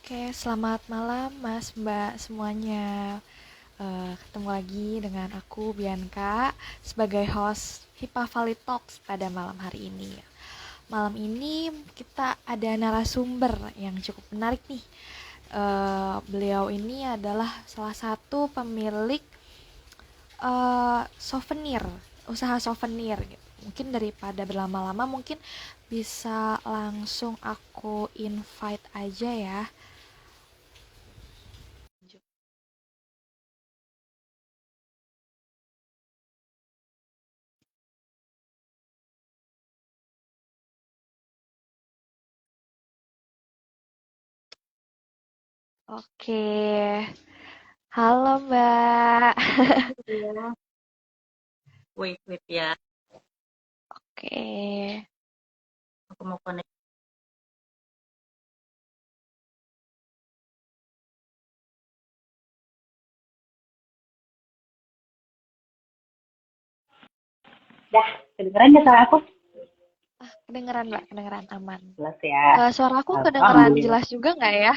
Oke, selamat malam Mas, Mbak semuanya. Ketemu lagi dengan aku Bianca sebagai host HIPA Valley Talks pada malam hari ini. Malam ini kita ada narasumber yang cukup menarik nih. Beliau ini adalah salah satu pemilik souvenir, usaha souvenir gitu. Mungkin daripada berlama-lama mungkin bisa langsung aku invite aja ya. Oke, halo Mbak. Iya. Wait ya, Oke, aku mau connect. Dah, kedengeran ya suara aku? kedengeran Mbak, kedengeran aman. Jelas ya. Suara aku kedengeran Alhamdulillah. jelas juga nggak ya?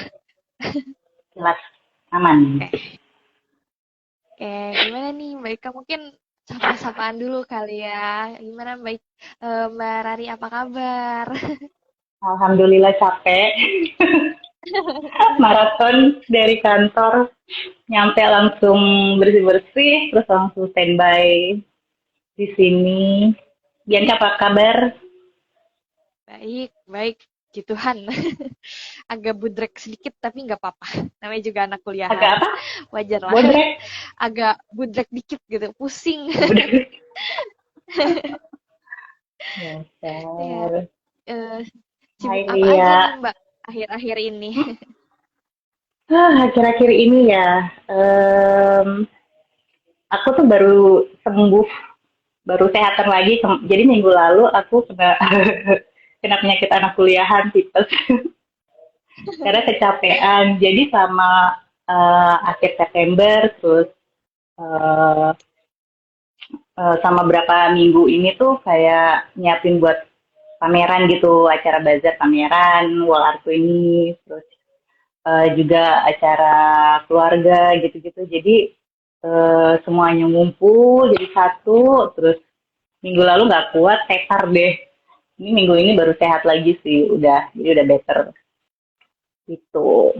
Jelas, aman. Oke, oke, gimana nih Mbak Ika? Mungkin sapa-sapaan dulu kali ya. Gimana Mbak Rari, apa kabar? Alhamdulillah capek. Maraton dari kantor, nyampe langsung bersih-bersih, terus langsung standby di sini. Bianca apa kabar? Baik, baik. Puji Tuhan. Agak budrek sedikit tapi nggak apa-apa. Namanya juga anak Agak kuliahan. apa? Wajar lah. Bodrek? Agak budrek dikit gitu, pusing. Bodrek. Ya, Dasar. eh, Hai sibuk apa aja Lia. nih Mbak akhir-akhir ini? Akhir-akhir ini ya, aku tuh baru sembuh, baru sehatan lagi. Jadi minggu lalu aku kena kena penyakit anak kuliahan tipes karena kecapean. Jadi sama akhir September terus eh, sama berapa minggu ini tuh kayak nyiapin buat pameran gitu, acara bazar pameran wall art ini, terus juga acara keluarga gitu-gitu. Jadi semuanya ngumpul jadi satu, terus minggu lalu nggak kuat, tekar deh. Ini minggu ini baru sehat lagi sih, jadi udah better gitu.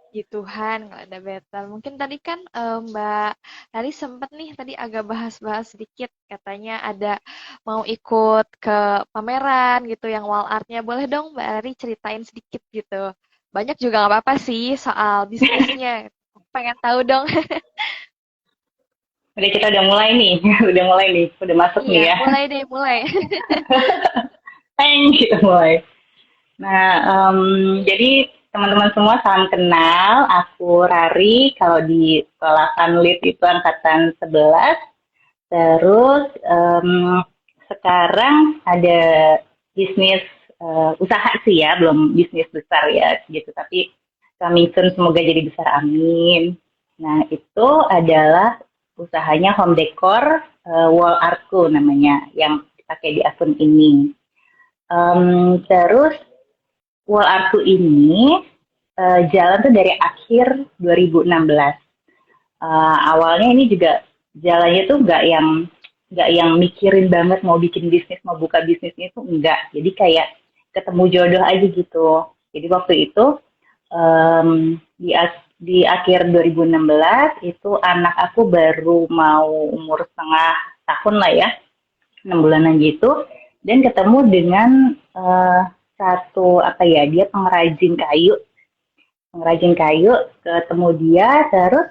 Puji Tuhan kalau ada battle. Mungkin tadi kan Mbak tadi sempat nih tadi agak bahas-bahas sedikit katanya ada mau ikut ke pameran gitu yang wall artnya. Boleh dong Mbak Ari ceritain sedikit gitu. Banyak juga nggak apa-apa sih soal bisnisnya. Pengen tahu dong. Udah kita udah mulai nih, udah masuk Iya, nih ya. mulai deh, mulai. Thank kita mulai. Nah, jadi teman-teman semua salam kenal. Aku Rari, kalau di sekolah Kanlit itu angkatan 11. Terus sekarang ada bisnis usaha sih ya, belum bisnis besar ya gitu. Tapi coming soon semoga jadi besar, amin. Nah itu adalah usahanya home decor wall artku namanya yang dipakai di akun ini. Terus wall artku ini jalan tuh dari akhir 2016. Awalnya ini juga jalannya tuh nggak yang mikirin banget mau bikin bisnis, mau buka bisnisnya itu enggak. Jadi kayak ketemu jodoh aja gitu. Jadi waktu itu di akhir 2016 itu anak aku baru mau umur setengah tahun lah ya, 6 bulanan gitu, dan ketemu dengan satu apa ya, dia pengrajin kayu, ketemu dia terus.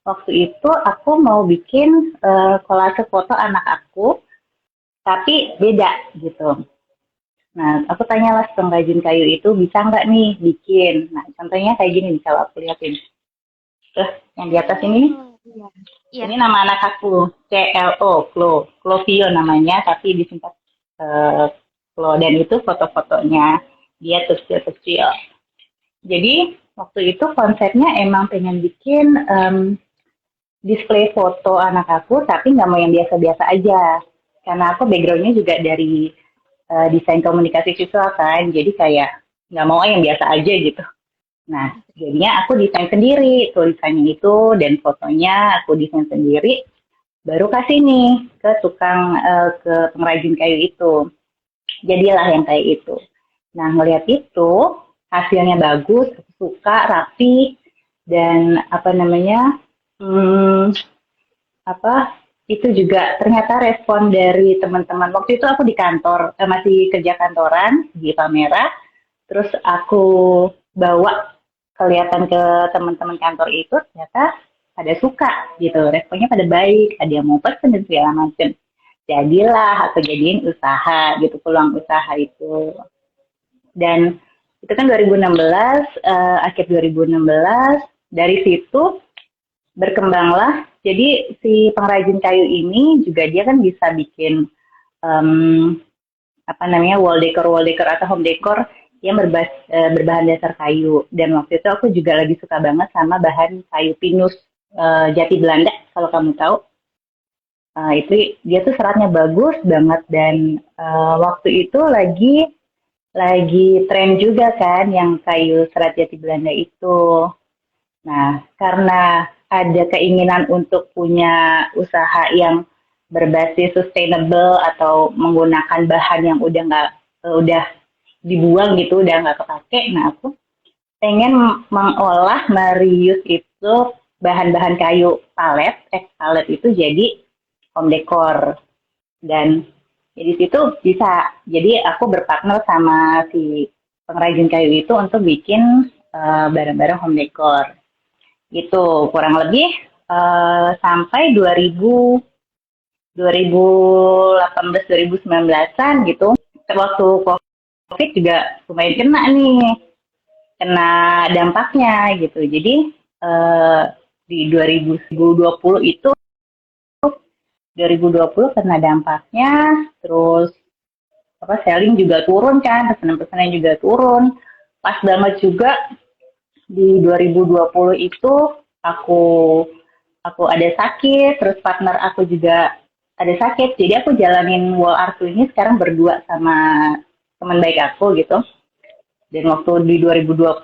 Waktu itu aku mau bikin kolase foto anak aku, tapi beda gitu. Nah, aku tanyalah pengrajin kayu itu bisa nggak nih bikin. Nah, contohnya kayak gini nih kalau aku liatin. Terus yang di atas Hmm, iya. Iya. ini nama anak aku, CLO, Clovio namanya, tapi disingkat Clo. Dan itu foto-fotonya dia kecil-kecil. Jadi waktu itu konsepnya emang pengen bikin display foto anak aku, tapi nggak mau yang biasa-biasa aja. Karena aku backgroundnya juga dari desain komunikasi visual kan, jadi kayak nggak mau yang biasa aja gitu. Nah, jadinya aku desain sendiri, tulisannya itu dan fotonya aku desain sendiri, baru kasih nih ke ke pengrajin kayu itu. Jadilah yang kayak itu. Nah, ngelihat itu, hasilnya bagus, suka, rapi, dan apa namanya, hmm, apa itu juga ternyata respon dari teman-teman. Waktu itu aku di kantor, masih kerja kantoran di Palmera, terus aku bawa kelihatan ke teman-teman kantor itu, ternyata pada suka gitu, responnya pada baik, ada yang mau pesen dan segala macam. Jadilah aku jadiin usaha gitu, peluang usaha itu. Dan itu kan 2016, akhir 2016, dari situ berkembanglah. Jadi si pengrajin kayu ini juga dia kan bisa bikin um, apa namanya wall decor atau home decor yang berbahan dasar kayu. Dan waktu itu aku juga lagi suka banget sama bahan kayu pinus jati Belanda kalau kamu tahu. Itu dia tuh seratnya bagus banget dan waktu itu lagi tren juga kan yang kayu serat jati Belanda itu. Nah, karena ada keinginan untuk punya usaha yang berbasis sustainable atau menggunakan bahan yang udah dibuang gitu, udah nggak kepake. Nah, aku pengen mengolah, mereuse itu bahan-bahan kayu palet itu jadi home decor. Dan di situ bisa, jadi aku berpartner sama si pengrajin kayu itu untuk bikin barang-barang home decor. Itu kurang lebih sampai 2018 2019-an gitu. Waktu COVID juga lumayan kena nih, kena dampaknya gitu. Jadi di 2020 itu 2020 kena dampaknya, terus apa selling juga turun kan, pesanan-pesanan juga turun. Pas banget juga di 2020 itu aku aku ada sakit, terus partner aku juga ada sakit. Jadi aku jalanin wall art ini sekarang berdua sama teman baik aku gitu. Dan waktu di 2020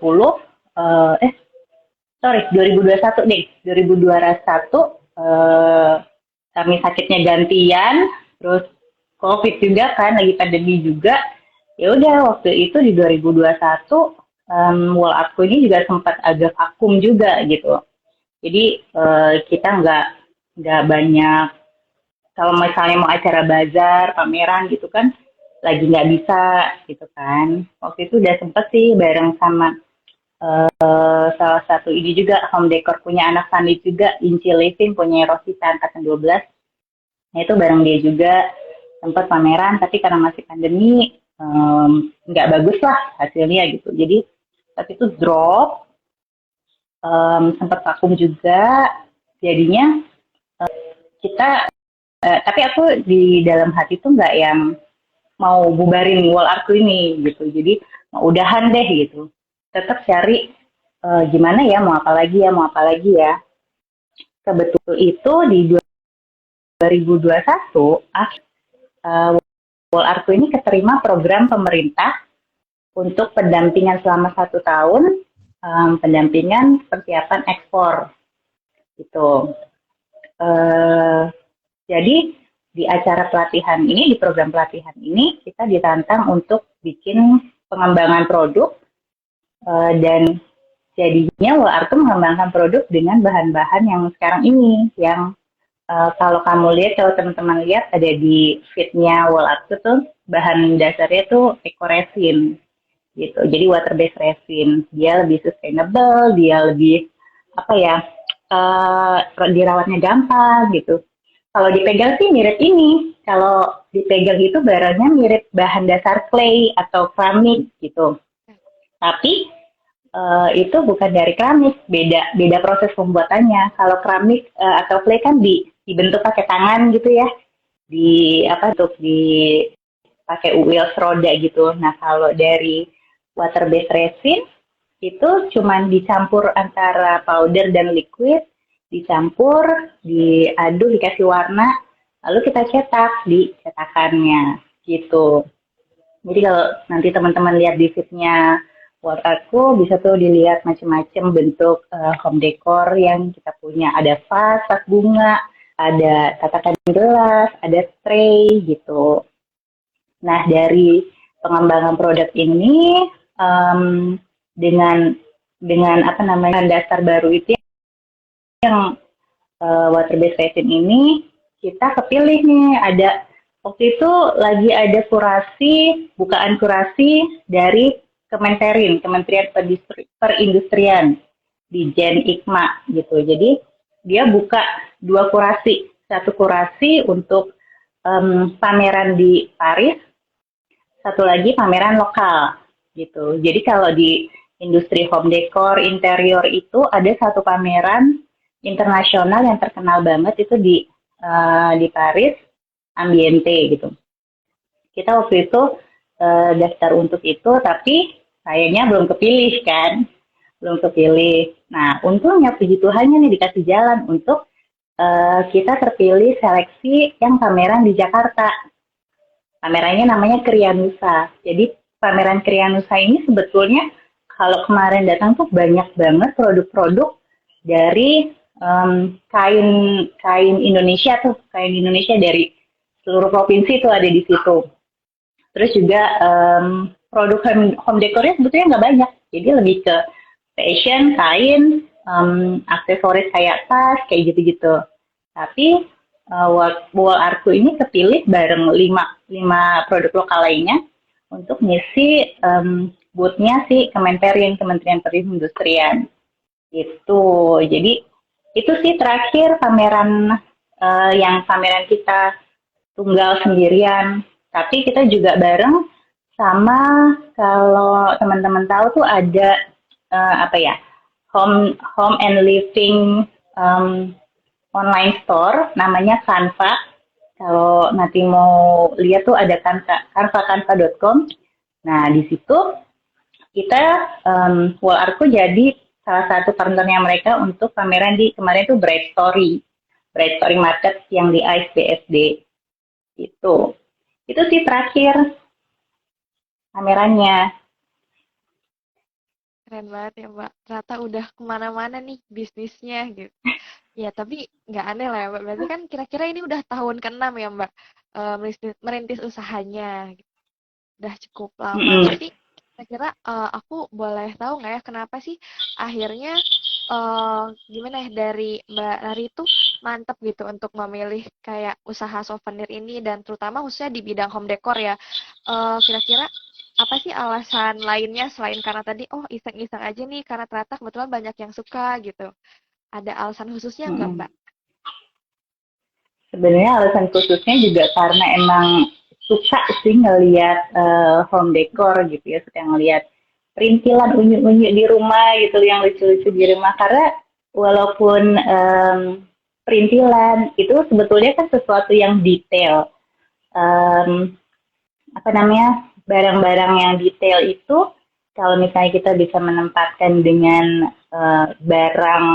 sorry 2021 deh, 2021 kami sakitnya gantian, terus COVID juga kan, lagi pandemi juga. Ya udah waktu itu di 2021 wall artku ini juga sempat agak vakum juga gitu. Jadi kita nggak banyak, kalau misalnya mau acara bazar, pameran gitu kan, lagi nggak bisa gitu kan. Waktu itu udah sempet sih bareng sama salah satu ini juga home decor punya anak Sandi juga, Inci Living punya Rosita angkatan 12. Nah itu bareng dia juga sempat pameran, tapi karena masih pandemi nggak bagus lah hasilnya gitu. Jadi tapi itu drop, sempat vakum juga. Jadinya kita, tapi aku di dalam hati tuh nggak yang mau bubarin wall artku ini gitu. Jadi mau udahan deh gitu. Tetap cari gimana ya, mau apa lagi ya, mau apa lagi ya. Kebetul itu di 2021, wall artku ini keterima program pemerintah untuk pendampingan selama 1 tahun, pendampingan persiapan ekspor gitu. Jadi di acara pelatihan ini, di program pelatihan ini, kita ditantang untuk bikin pengembangan produk dan jadinya wall art mengembangkan produk dengan bahan-bahan yang sekarang ini, yang kalau kamu lihat, kalau teman-teman lihat ada di feednya wall art tuh bahan dasarnya tuh ekoresin gitu. Jadi water based resin, dia lebih sustainable, dia lebih apa ya, dirawatnya gampang gitu. Kalau dipegang sih mirip ini. Kalau dipegang itu barangnya mirip bahan dasar clay atau keramik gitu. Tapi itu bukan dari keramik, beda proses pembuatannya. Kalau keramik atau clay kan dibentuk pakai tangan gitu ya, di apa untuk pakai wheels roda gitu. Nah kalau dari water based resin itu cuman dicampur antara powder dan liquid, dicampur, diaduk, dikasih warna, lalu kita cetak di cetakannya gitu. Jadi kalau nanti teman-teman lihat di feednya Wall artku bisa tuh dilihat macam-macam bentuk home decor yang kita punya. Ada vas bunga, ada tatakan gelas, ada tray gitu. Nah, dari pengembangan produk ini um, dengan apa namanya dasar baru itu yang water based resin ini kita kepilih nih ada waktu itu lagi ada kurasi bukaan kurasi dari Kementerian Perindustrian di Jen IKMA gitu. Jadi dia buka dua kurasi, satu kurasi untuk pameran di Paris, satu lagi pameran lokal gitu. Jadi kalau di industri home decor interior itu ada satu pameran internasional yang terkenal banget itu di Paris, Ambiente gitu. Kita waktu itu daftar untuk itu, tapi sayangnya belum kepilih kan, belum kepilih. Nah, untungnya puji Tuhannya nih dikasih jalan untuk kita terpilih seleksi yang pameran di Jakarta. Pamerannya namanya Krianusa. Jadi pameran Krianusa ini sebetulnya kalau kemarin datang tuh banyak banget produk-produk dari kain kain Indonesia tuh, kain Indonesia dari seluruh provinsi tuh ada di situ. Terus juga produk home decornya sebetulnya nggak banyak, jadi lebih ke fashion, kain, aksesoris kayak tas, kayak gitu-gitu. Tapi wall artku ini kepilih bareng lima produk lokal lainnya untuk ngisi booth-nya si Kementerian Perindustrian. Itu. Jadi itu sih terakhir pameran yang pameran kita tunggal sendirian. Tapi kita juga bareng sama kalau teman-teman tahu tuh ada apa ya home and living online store namanya Canva. Kalau nanti mau lihat tuh ada canva.com. Nah di situ kita Wall Artku jadi salah satu partnernya mereka untuk pameran di kemarin tuh Bright Story Market yang di ICE BSD itu. Itu sih terakhir pamerannya. Keren banget ya Mbak. Ternyata udah kemana-mana nih bisnisnya gitu. Ya tapi nggak aneh lah ya Mbak. Berarti kan kira-kira ini udah tahun ke-6 ya Mbak. Merintis usahanya. Gitu. Udah cukup lama. Mm-mm. Berarti kira-kira aku boleh tahu nggak ya kenapa sih akhirnya gimana ya dari Mbak Rari itu mantep gitu untuk memilih kayak usaha souvenir ini dan terutama khususnya di bidang home decor ya. Kira-kira apa sih alasan lainnya selain karena tadi oh iseng-iseng aja nih karena ternyata kebetulan banyak yang suka gitu. Ada alasan khususnya nggak Mm-mm. Mbak? Sebenarnya alasan khususnya juga karena emang suka sih ngelihat home decor gitu ya, suka ngelihat perintilan unyu-unyu di rumah gitu yang lucu-lucu di rumah karena walaupun perintilan itu sebetulnya kan sesuatu yang detail. Em, apa namanya barang-barang yang detail itu kalau misalnya kita bisa menempatkan dengan barang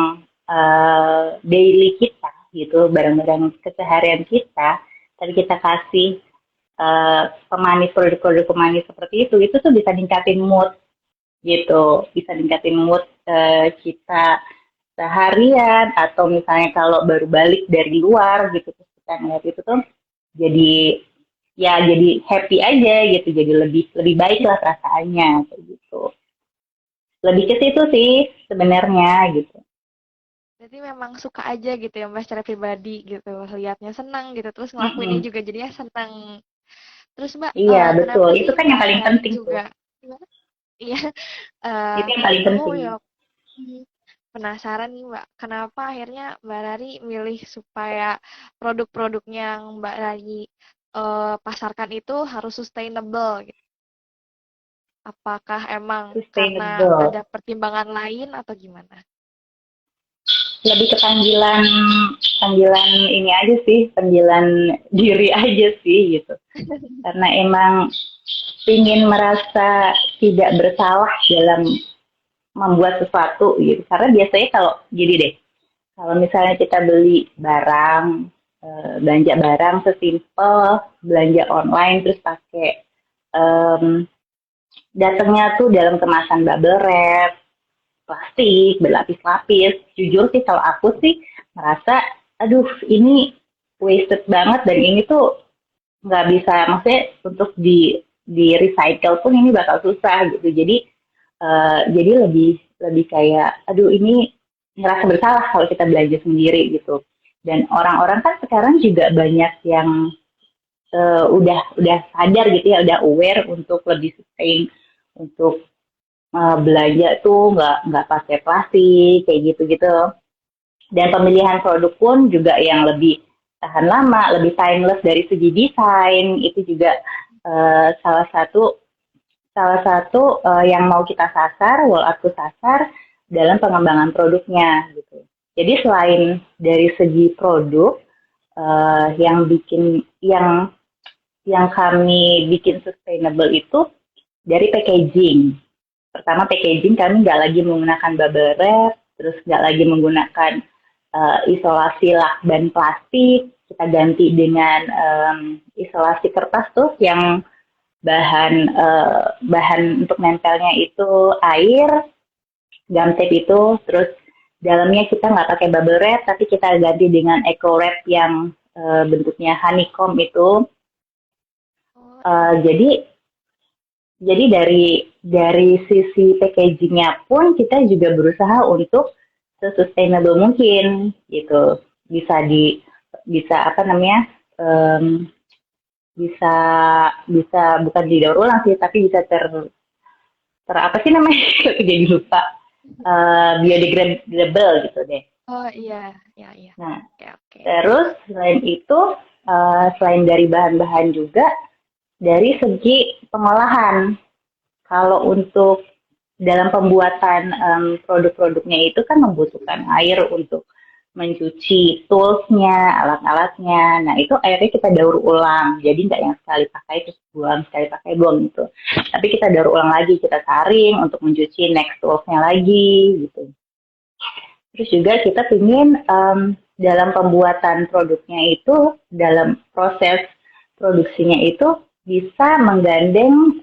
daily kita gitu barang-barang keseharian kita tapi kita kasih pemanis produk-produk pemanis seperti itu tuh bisa ningkatin mood gitu bisa ningkatin mood kita seharian atau misalnya kalau baru balik dari luar gitu terus kita ngeliat itu tuh jadi ya jadi happy aja gitu jadi lebih lebih baik lah perasaannya kayak gitu lebih ke situ sih sebenarnya gitu. Berarti memang suka aja gitu ya Mbak secara pribadi gitu. Lihatnya senang gitu. Terus ngelakuinnya Mm-mm. juga jadinya senang. Terus Mbak, Iya betul kenapa itu sih kan yang Mbak paling Rari penting tuh juga? Gimana? Iya, itu yang paling aku penting. ya penasaran nih Mbak, kenapa akhirnya Mbak Rari milih supaya produk-produk yang Mbak Rari pasarkan itu harus sustainable gitu. Apakah emang karena Sustainable ada pertimbangan lain atau gimana? lebih ke panggilan panggilan ini aja sih panggilan diri aja sih gitu karena emang ingin merasa tidak bersalah dalam membuat sesuatu gitu karena biasanya kalau jadi deh kalau misalnya kita beli barang belanja barang sesimpel belanja online terus pakai um, Datangnya tuh dalam kemasan bubble wrap, plastik, berlapis-lapis. Jujur sih kalau aku sih merasa, aduh ini wasted banget dan ini tuh nggak bisa, maksudnya untuk di recycle pun ini bakal susah gitu. Jadi lebih lebih kayak, aduh ini ngerasa bersalah kalau kita belanja sendiri gitu. Dan orang-orang kan sekarang juga banyak yang udah sadar gitu ya, udah aware untuk lebih sustain, untuk belanja tuh nggak pakai plastik kayak gitu-gitu. Dan pemilihan produk pun juga yang lebih tahan lama, lebih timeless dari segi desain itu juga uh, salah satu salah satu yang mau kita sasar, wall art sasar dalam pengembangan produknya gitu. Jadi selain dari segi produk yang kami bikin sustainable itu dari packaging. Pertama packaging kami nggak lagi menggunakan bubble wrap, terus nggak lagi menggunakan isolasi lakban plastik, kita ganti dengan isolasi kertas tuh yang bahan untuk nempelnya itu air, gum tape itu, terus dalamnya kita nggak pakai bubble wrap, tapi kita ganti dengan eco wrap yang bentuknya honeycomb itu. Oh Uh, iya. jadi jadi dari sisi packagingnya pun kita juga berusaha untuk sesustainable mungkin gitu. Bisa di bisa apa namanya? Um, bisa bisa bukan didaur ulang sih, tapi bisa ter apa sih namanya? Jadi lupa. Biodegradable gitu deh. Oh iya, iya, iya. Nah, Oke, oke. terus selain itu, selain dari bahan-bahan juga dari segi pengolahan. Kalau untuk dalam pembuatan produk-produknya itu kan membutuhkan air untuk mencuci toolsnya, alat-alatnya. Nah itu airnya kita daur ulang, jadi nggak yang sekali pakai terus buang, sekali pakai buang gitu. Tapi kita daur ulang lagi, kita saring untuk mencuci next toolsnya lagi gitu. Terus juga kita ingin dalam pembuatan produknya itu, dalam proses produksinya itu bisa menggandeng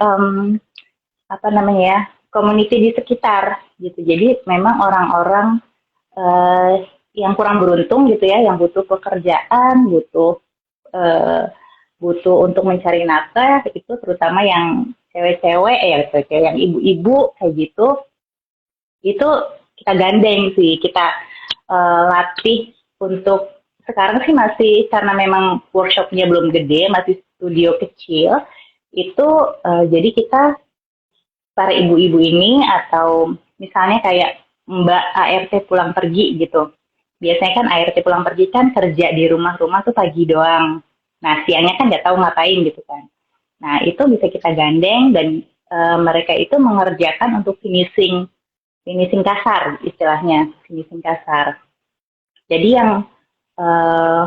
apa namanya ya, community di sekitar gitu. Jadi memang orang-orang eh, yang kurang beruntung gitu ya, yang butuh pekerjaan, eh, butuh untuk mencari nafkah itu, terutama yang cewek-cewek ya, cewek-cewek yang ibu-ibu kayak gitu, itu kita gandeng sih, kita latih untuk, sekarang sih masih karena memang workshopnya belum gede, masih studio kecil, itu jadi kita para ibu-ibu ini atau misalnya kayak Mbak ART pulang pergi gitu. Biasanya kan ART pulang pergi kan kerja di rumah-rumah tuh pagi doang. Nah, siangnya kan nggak tahu ngapain gitu kan. Nah, itu bisa kita gandeng dan mereka itu mengerjakan untuk finishing finishing kasar istilahnya, finishing kasar. Jadi yang eh,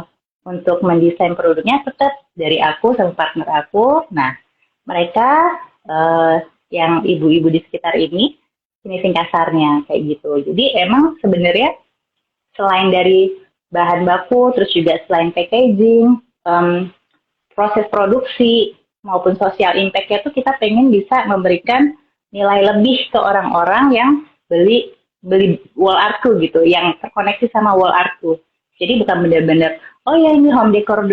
untuk mendesain produknya tetap dari aku sama partner aku. Nah, mereka yang ibu-ibu di sekitar ini finishing kasarnya kayak gitu. Jadi emang sebenarnya selain dari bahan baku, terus juga selain packaging, proses produksi maupun social impact-nya tuh kita pengen bisa memberikan nilai lebih ke orang-orang yang beli beli wall artku gitu, yang terkoneksi sama wall artku. Jadi bukan benar-benar, oh ya ini home decor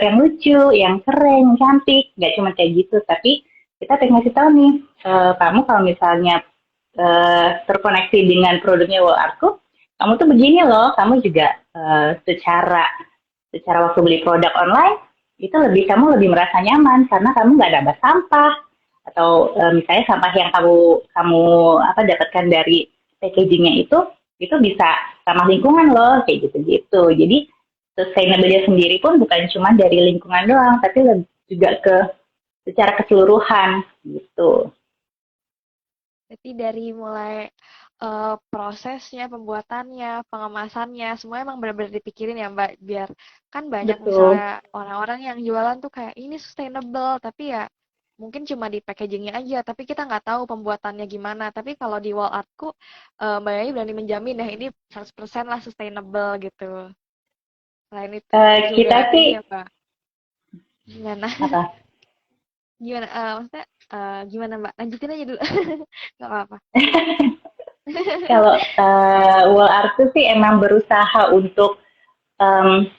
yang lucu, yang keren, cantik, nggak cuma kayak gitu, tapi kita pengen ngasih tahu nih, kamu kalau misalnya terkoneksi dengan produknya wall artku, kamu tuh begini loh, kamu juga secara secara waktu beli produk online itu kamu lebih merasa nyaman karena kamu nggak dapat sampah, atau misalnya sampah yang kamu kamu apa dapatkan dari packagingnya itu bisa ramah lingkungan loh kayak gitu-gitu. Jadi sustainable sendiri pun bukan cuma dari lingkungan doang, tapi juga ke secara keseluruhan gitu. Berarti dari mulai prosesnya, pembuatannya, pengemasannya, semua emang benar-benar dipikirin ya Mbak, biar kan banyak Betul. misalnya orang-orang yang jualan tuh kayak ini sustainable, tapi ya mungkin cuma di packagingnya aja, tapi kita nggak tahu pembuatannya gimana. Tapi kalau di wall artku, Mbak Yai berani menjamin ya ini 100% lah sustainable gitu. Selain itu juga Kita ini sih ya Mbak, gimana? apa? Gimana? Maksudnya gimana Mbak? Lanjutin aja dulu. Nggak apa-apa. Kalau wall art itu sih emang berusaha untuk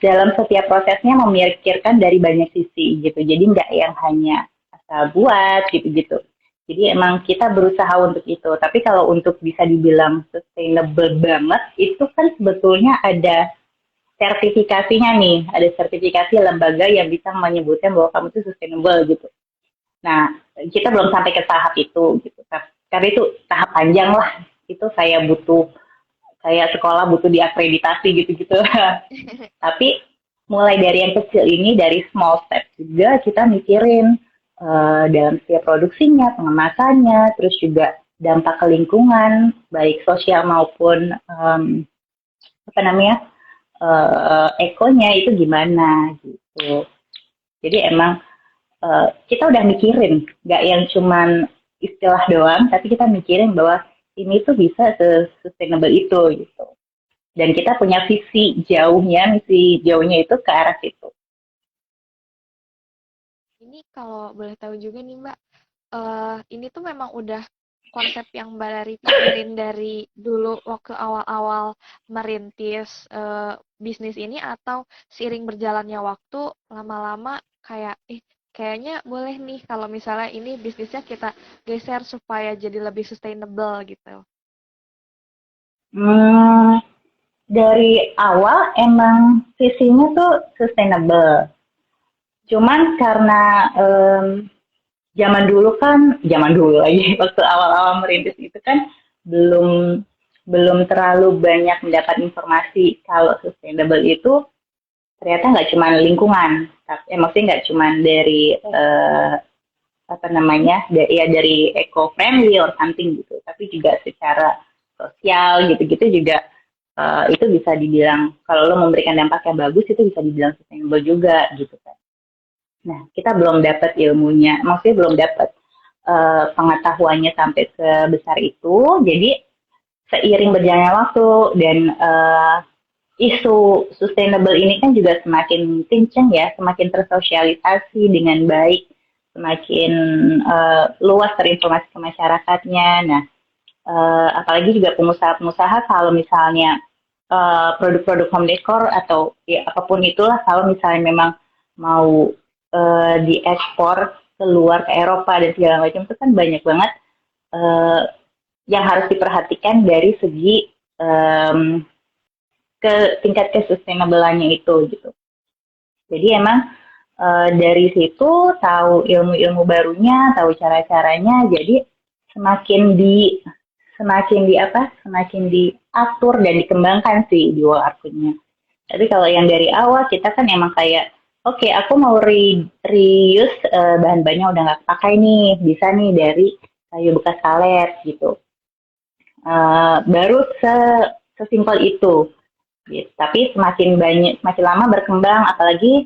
dalam setiap prosesnya memikirkan dari banyak sisi gitu. Jadi nggak yang hanya asal buat gitu-gitu. Jadi emang kita berusaha untuk itu. Tapi kalau untuk bisa dibilang sustainable banget, itu kan sebetulnya ada sertifikasinya nih. Ada sertifikasi lembaga yang bisa menyebutkan bahwa kamu itu sustainable gitu. Nah, kita belum sampai ke tahap itu gitu. Karena itu tahap panjang lah. Itu kayak butuh kayak sekolah butuh diakreditasi gitu-gitu. Tapi mulai dari yang kecil ini, dari small step juga kita mikirin dalam setiap produksinya, pengemasannya, terus juga dampak ke lingkungan, baik sosial maupun apa namanya ekonya itu gimana gitu. Jadi emang kita udah mikirin, nggak yang cuman istilah doang, tapi kita mikirin bahwa ini tuh bisa sustainable itu gitu. Dan kita punya misi jauhnya itu ke arah situ. Ini kalau boleh tahu juga nih Mbak, ini tuh memang udah konsep yang Mbak Dari pikirin dari dulu waktu awal-awal merintis bisnis ini atau seiring berjalannya waktu lama-lama kayak kayaknya boleh nih kalau misalnya ini bisnisnya kita geser supaya jadi lebih sustainable gitu. Hmm, dari awal emang visinya tuh sustainable. Cuman karena zaman dulu lagi waktu awal-awal merintis itu kan belum belum terlalu banyak mendapat informasi kalau sustainable itu ternyata nggak cuma lingkungan, tapi maksudnya nggak cuma dari apa namanya, dari eco friendly or something gitu, tapi juga secara sosial gitu-gitu juga itu bisa dibilang kalau lo memberikan dampak yang bagus itu bisa dibilang sustainable juga gitu kan. Nah, kita belum dapat ilmunya, maksudnya belum dapat pengetahuannya sampai sebesar itu. Jadi seiring berjalannya waktu dan isu sustainable ini kan juga semakin kencang ya, semakin tersosialisasi dengan baik, semakin luas terinformasi ke masyarakatnya. Nah, apalagi juga pengusaha-pengusaha kalau misalnya produk-produk home decor atau ya apapun itulah kalau misalnya memang mau diekspor keluar ke Eropa dan segala macam itu kan banyak banget uh, yang harus diperhatikan dari segi ke tingkat kesustainable-nya itu gitu. Jadi emang dari situ tahu ilmu-ilmu barunya, tahu cara-caranya, jadi semakin di semakin diatur dan dikembangkan sih di wall art-nya. Tapi kalau yang dari awal kita kan emang kayak oke, aku mau reuse bahan-bahannya udah nggak pakai nih, bisa nih dari kayu bekas kalet gitu. Baru sesimpel itu. Gitu. Tapi semakin lama berkembang, apalagi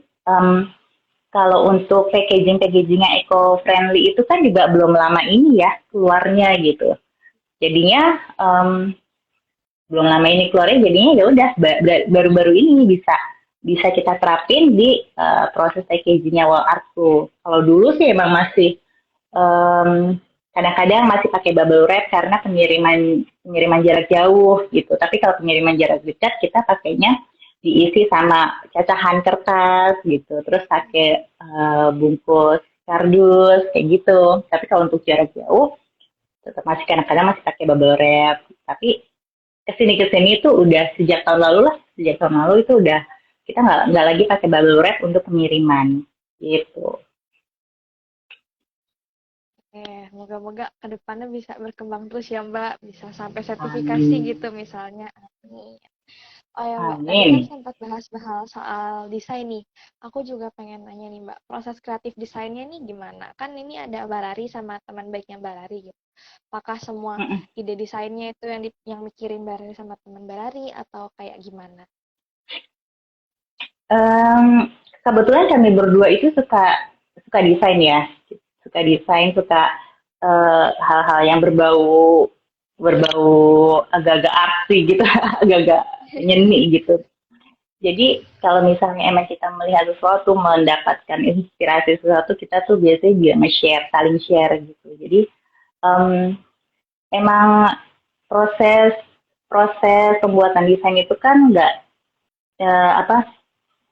kalau untuk packagingnya eco-friendly itu kan juga belum lama ini ya keluarnya gitu. Jadinya belum lama ini keluarnya, jadinya ya udah baru-baru ini bisa bisa kita terapin di proses packagingnya wall artku. Kalau dulu sih emang masih kadang-kadang masih pakai bubble wrap karena pengiriman jarak jauh gitu. Tapi kalau pengiriman jarak dekat kita pakainya diisi sama cacahan kertas gitu. Terus pakai bungkus kardus kayak gitu. Tapi kalau untuk jarak jauh tetap masih kadang-kadang masih pakai bubble wrap. Tapi kesini itu udah sejak tahun lalu itu udah kita nggak lagi pakai bubble wrap untuk pengiriman gitu. Moga-moga kedepannya bisa berkembang terus ya Mbak, bisa sampai sertifikasi Amin. gitu misalnya. Amin. Oh ya Mbak, tadi kan Amin. sempat bahas-bahas soal desain nih. Aku juga pengen nanya nih Mbak, proses kreatif desainnya nih gimana? Kan ini ada Mbak Lari sama teman baiknya Mbak Lari gitu. Apakah semua Mm-mm. ide desainnya itu yang mikirin Mbak Lari sama teman Mbak Lari atau kayak gimana? Em, kebetulan kami berdua itu suka suka desain ya, suka desain, suka hal-hal yang berbau berbau agak-agak artsy gitu, agak-agak nyeni gitu. Jadi kalau misalnya emang kita melihat sesuatu, mendapatkan inspirasi sesuatu, kita tuh biasanya juga nge-share, saling share gitu. Jadi em, emang proses proses pembuatan desain itu kan nggak apa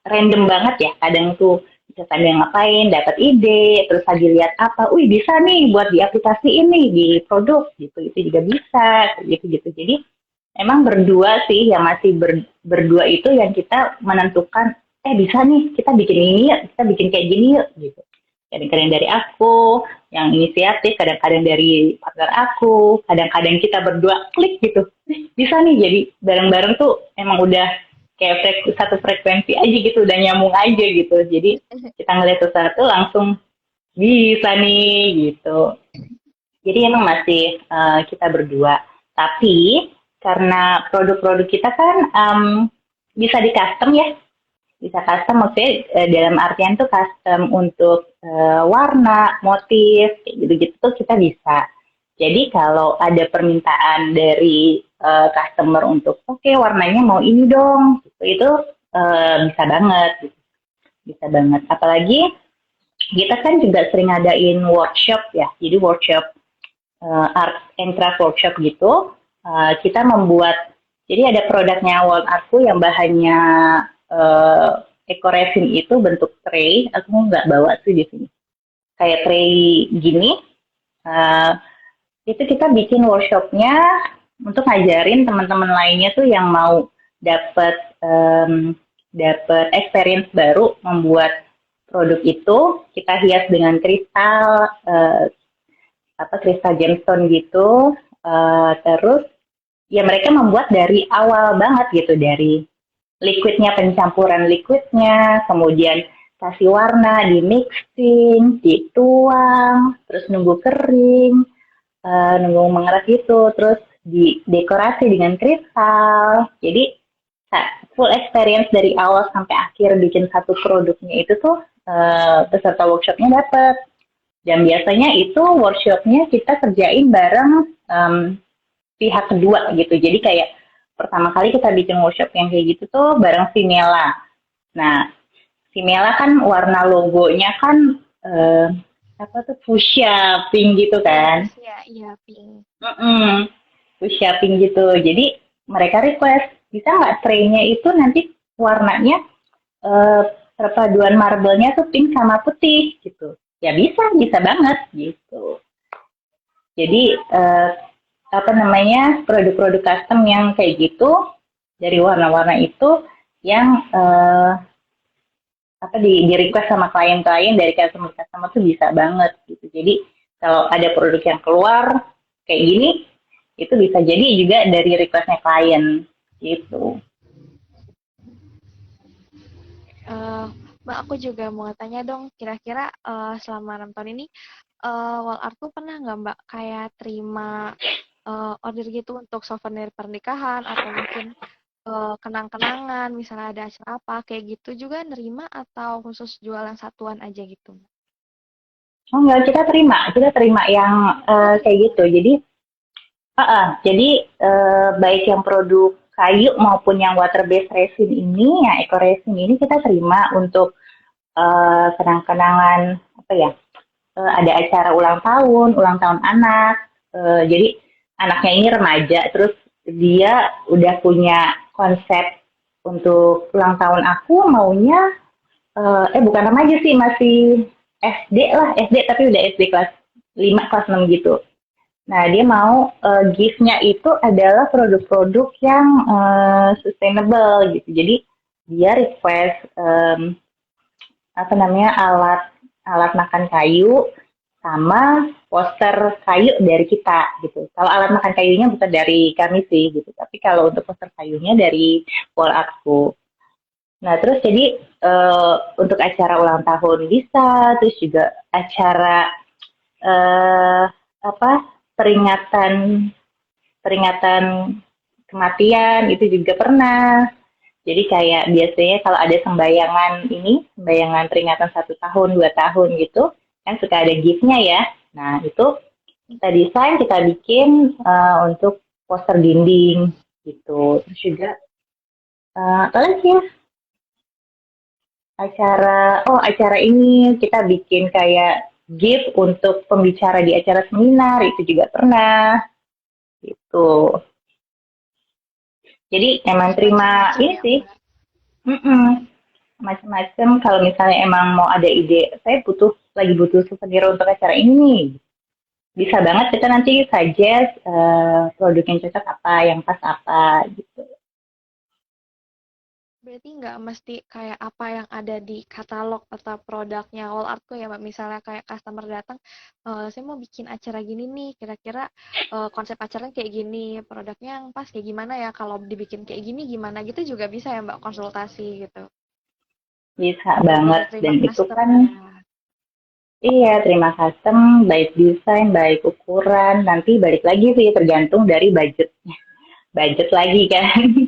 random banget ya. Kadang tuh bisa sambil ngapain, dapat ide, terus lagi lihat apa, wih bisa nih buat di aplikasi ini, di produk gitu, itu juga bisa, gitu-gitu. Jadi emang berdua sih yang masih berdua itu yang kita menentukan, bisa nih kita bikin ini yuk, kita bikin kayak gini yuk, gitu. Kadang-kadang dari aku yang inisiatif, kadang-kadang dari partner aku, kadang-kadang kita berdua klik gitu, bisa nih jadi bareng-bareng tuh emang udah kayak satu frekuensi aja gitu, udah nyambung aja gitu. Jadi kita ngeliat sesuatu langsung bisa nih gitu. Jadi emang masih kita berdua. Tapi karena produk-produk kita kan bisa di custom ya, bisa custom maksudnya dalam artian tuh custom untuk warna, motif, kayak gitu-gitu tuh kita bisa. Jadi kalau ada permintaan dari customer untuk oke, warnanya mau ini dong, itu bisa banget, gitu. Bisa banget. Apalagi kita kan juga sering ngadain workshop ya, jadi workshop art and craft workshop gitu. Kita membuat, jadi ada produknya Wall Artku yang bahannya eco resin itu bentuk tray, aku nggak bawa sih di sini. Kayak tray gini, uh, itu kita bikin workshopnya untuk ngajarin teman-teman lainnya tuh yang mau dapat dapat experience baru membuat produk itu. Kita hias dengan kristal kristal gemstone gitu. Terus ya mereka membuat dari awal banget gitu, dari liquidnya, pencampuran liquidnya, kemudian kasih warna, di mixing, dituang, terus nunggu kering, nunggu mengeras gitu, terus didekorasi dengan kristal. Jadi full experience dari awal sampai akhir bikin satu produknya itu tuh peserta workshopnya dapat. Dan biasanya itu workshopnya kita kerjain bareng pihak kedua gitu. Jadi kayak pertama kali kita bikin workshop yang kayak gitu tuh bareng Vimela. Nah, Vimela kan warna logonya kan apa tuh fuchsia pink gitu Iya, kan. fuchsia, iya, pink. Fuchsia pink gitu. Jadi mereka request, bisa nggak tray-nya itu nanti warnanya eh, perpaduan marble-nya tuh pink sama putih gitu. Ya bisa, bisa banget gitu. Jadi apa namanya, produk-produk custom yang kayak gitu dari warna-warna itu yang apa di request sama klien-klien dari customer tuh bisa banget gitu. Jadi kalau ada produk yang keluar kayak gini, itu bisa jadi juga dari requestnya klien gitu. Eh, Mbak, aku juga mau tanya dong, kira-kira selama 6 tahun ini, Wall Art tuh pernah nggak Mbak kayak terima order gitu untuk souvenir pernikahan atau mungkin kenang-kenangan, misalnya ada acara apa, kayak gitu juga nerima atau khusus jualan satuan aja gitu? Oh enggak, kita terima yang Oh, kayak terima. gitu. Jadi baik yang produk kayu maupun yang water based resin ini, yang eco resin ini kita terima untuk kenang-kenangan apa ya? Ada acara ulang tahun anak. Jadi anaknya ini remaja, terus dia udah punya konsep untuk ulang tahun aku maunya bukan remaja sih, masih SD lah, SD tapi udah SD kelas 5 kelas 6 gitu. Nah, dia mau gift-nya itu adalah produk-produk yang sustainable gitu. Jadi dia request apa namanya, alat alat makan kayu sama poster kayu dari kita gitu. Kalau alat makan kayunya bukan dari kami sih gitu, tapi kalau untuk poster kayunya dari wall artku. Nah, terus jadi untuk acara ulang tahun bisa, terus juga acara eh, apa peringatan peringatan kematian itu juga pernah. Jadi kayak biasanya kalau ada sembayangan peringatan 1 tahun, 2 tahun gitu, kan suka ada gift-nya ya. Nah itu kita desain, kita bikin untuk poster dinding gitu. Terus juga apa lagi ya? acara ini kita bikin kayak gift untuk pembicara di acara seminar, itu juga pernah, gitu. Jadi emang Berarti terima macam-macam ini ya sih, Mbak. macam-macam. Kalau misalnya emang mau ada ide, saya lagi butuh souvenir untuk acara ini nih. Bisa banget kita nanti suggest produk yang cocok apa, yang pas apa, gitu. Berarti nggak mesti kayak apa yang ada di katalog atau produknya wall art ya Mbak. Misalnya kayak customer datang, saya mau bikin acara gini nih, kira-kira konsep acaranya kayak gini, produknya yang pas kayak gimana ya, kalau dibikin kayak gini gimana gitu juga bisa ya Mbak konsultasi gitu. Bisa banget. Bener-bener terima Dan itu custom kan, ya. iya, terima custom, baik desain, baik ukuran. Nanti balik lagi sih, tergantung dari budget. Budget lagi kan.